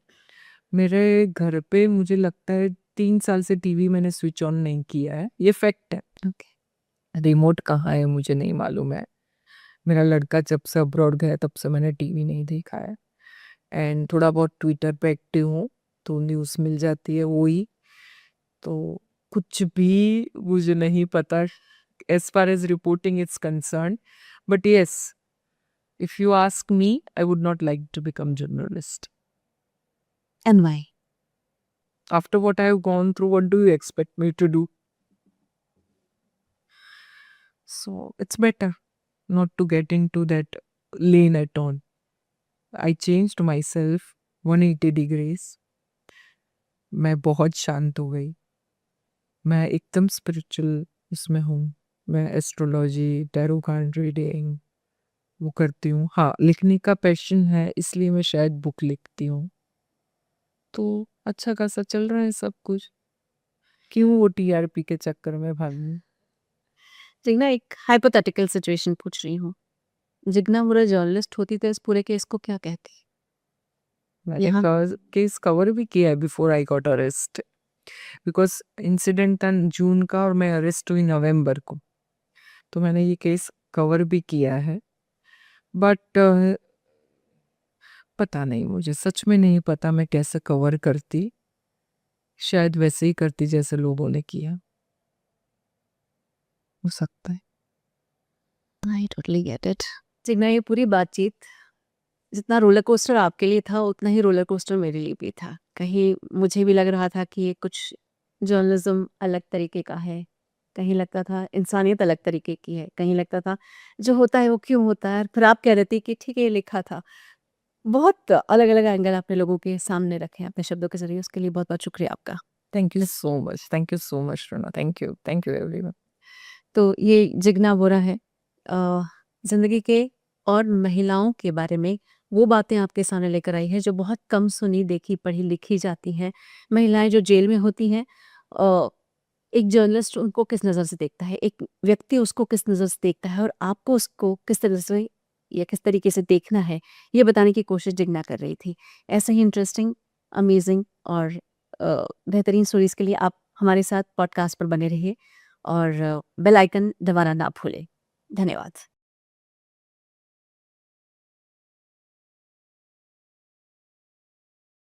मेरे घर पे मुझे लगता है 3 साल से टीवी मैंने स्विच ऑन नहीं किया है, ये फैक्ट है। ओके। रिमोट कहाँ है मुझे नहीं मालूम है। मेरा लड़का जब से अब्रॉड गया तब से मैंने टीवी नहीं देखा है। एंड थोड़ा बहुत ट्विटर पे एक्टिव हूँ, तो न्यूज़ मिल जाती है वही। तो कुछ भी मुझे नहीं पता as far as reporting is concerned. But yes, if you ask me, I would not like to become journalist. And why? After what I have gone through, what do you expect me to do? So it's better not to get into that lane at all. I changed myself 180 degrees. मैं बहुत शांत हो गई। मैं एकदम स्पिरिचुअल इसमें हूँ। मैं एस्ट्रोलॉजी, टैरो कार्ड रीडिंग वो करती हूँ। हाँ, लिखने का पैशन है, इसलिए मैं शायद बुक लिखती हूँ। तो अच्छा खासा चल रहा है सब कुछ। क्यों वो टीआरपी के चक्कर में भागूं? जिग्ना, एक हाइपोथेटिकल सिचुएशन पूछ रही हूँ। जिग्ना बुरा जर्नलिस्ट होती तो इस पूरे केस को क्या कहती? मैंने यहाँ केस कवर भी किया है before I got arrest, because incident था जून का और मैं अरेस्ट हुई नवंबर को। तो मैंने ये केस कवर भी किया है। बट पता नहीं, मुझे सच में नहीं पता मैं कैसे कवर करती। शायद वैसे ही करती जैसे लोगों ने किया, हो सकता है। I totally get it. Jigna, ये पूरी बातचीत जितना रोलर कोस्टर आपके लिए था उतना ही रोलर कोस्टर मेरे लिए भी था। कहीं मुझे भी लग रहा था कि ये कुछ जर्नलिज्म अलग तरीके का है, कहीं लगता था इंसानियत अलग तरीके की है, कहीं लगता था जो होता है वो क्यों होता है। और फिर आप कह रहे थे कि ठीक है, ये लिखा था। बहुत अलग अलग एंगल आपने लोगों के सामने रखे हैं अपने शब्दों के जरिए, उसके लिए बहुत बहुत शुक्रिया आपका। Thank you so much, thank you so much रोना, थैंक यू एवरीवन। तो ये जिग्ना बोरा है, ज़िंदगी के और महिलाओं के बारे में वो बातें आपके सामने लेकर आई है जो बहुत कम सुनी, देखी, पढ़ी, लिखी जाती हैं। महिलाएं जो जेल में होती हैं, अ, एक जर्नलिस्ट उनको किस नज़र से देखता है, एक व्यक्ति उसको किस नज़र से देखता है और आपको उसको किस तरह से या किस तरीके से देखना है, ये बताने की कोशिश जिग्ना कर रही थी। ऐसे ही इंटरेस्टिंग, अमेजिंग और बेहतरीन स्टोरीज़ के लिए आप हमारे साथ पॉडकास्ट पर बने रहिए और बेल आइकन दबाना ना भूलें। धन्यवाद।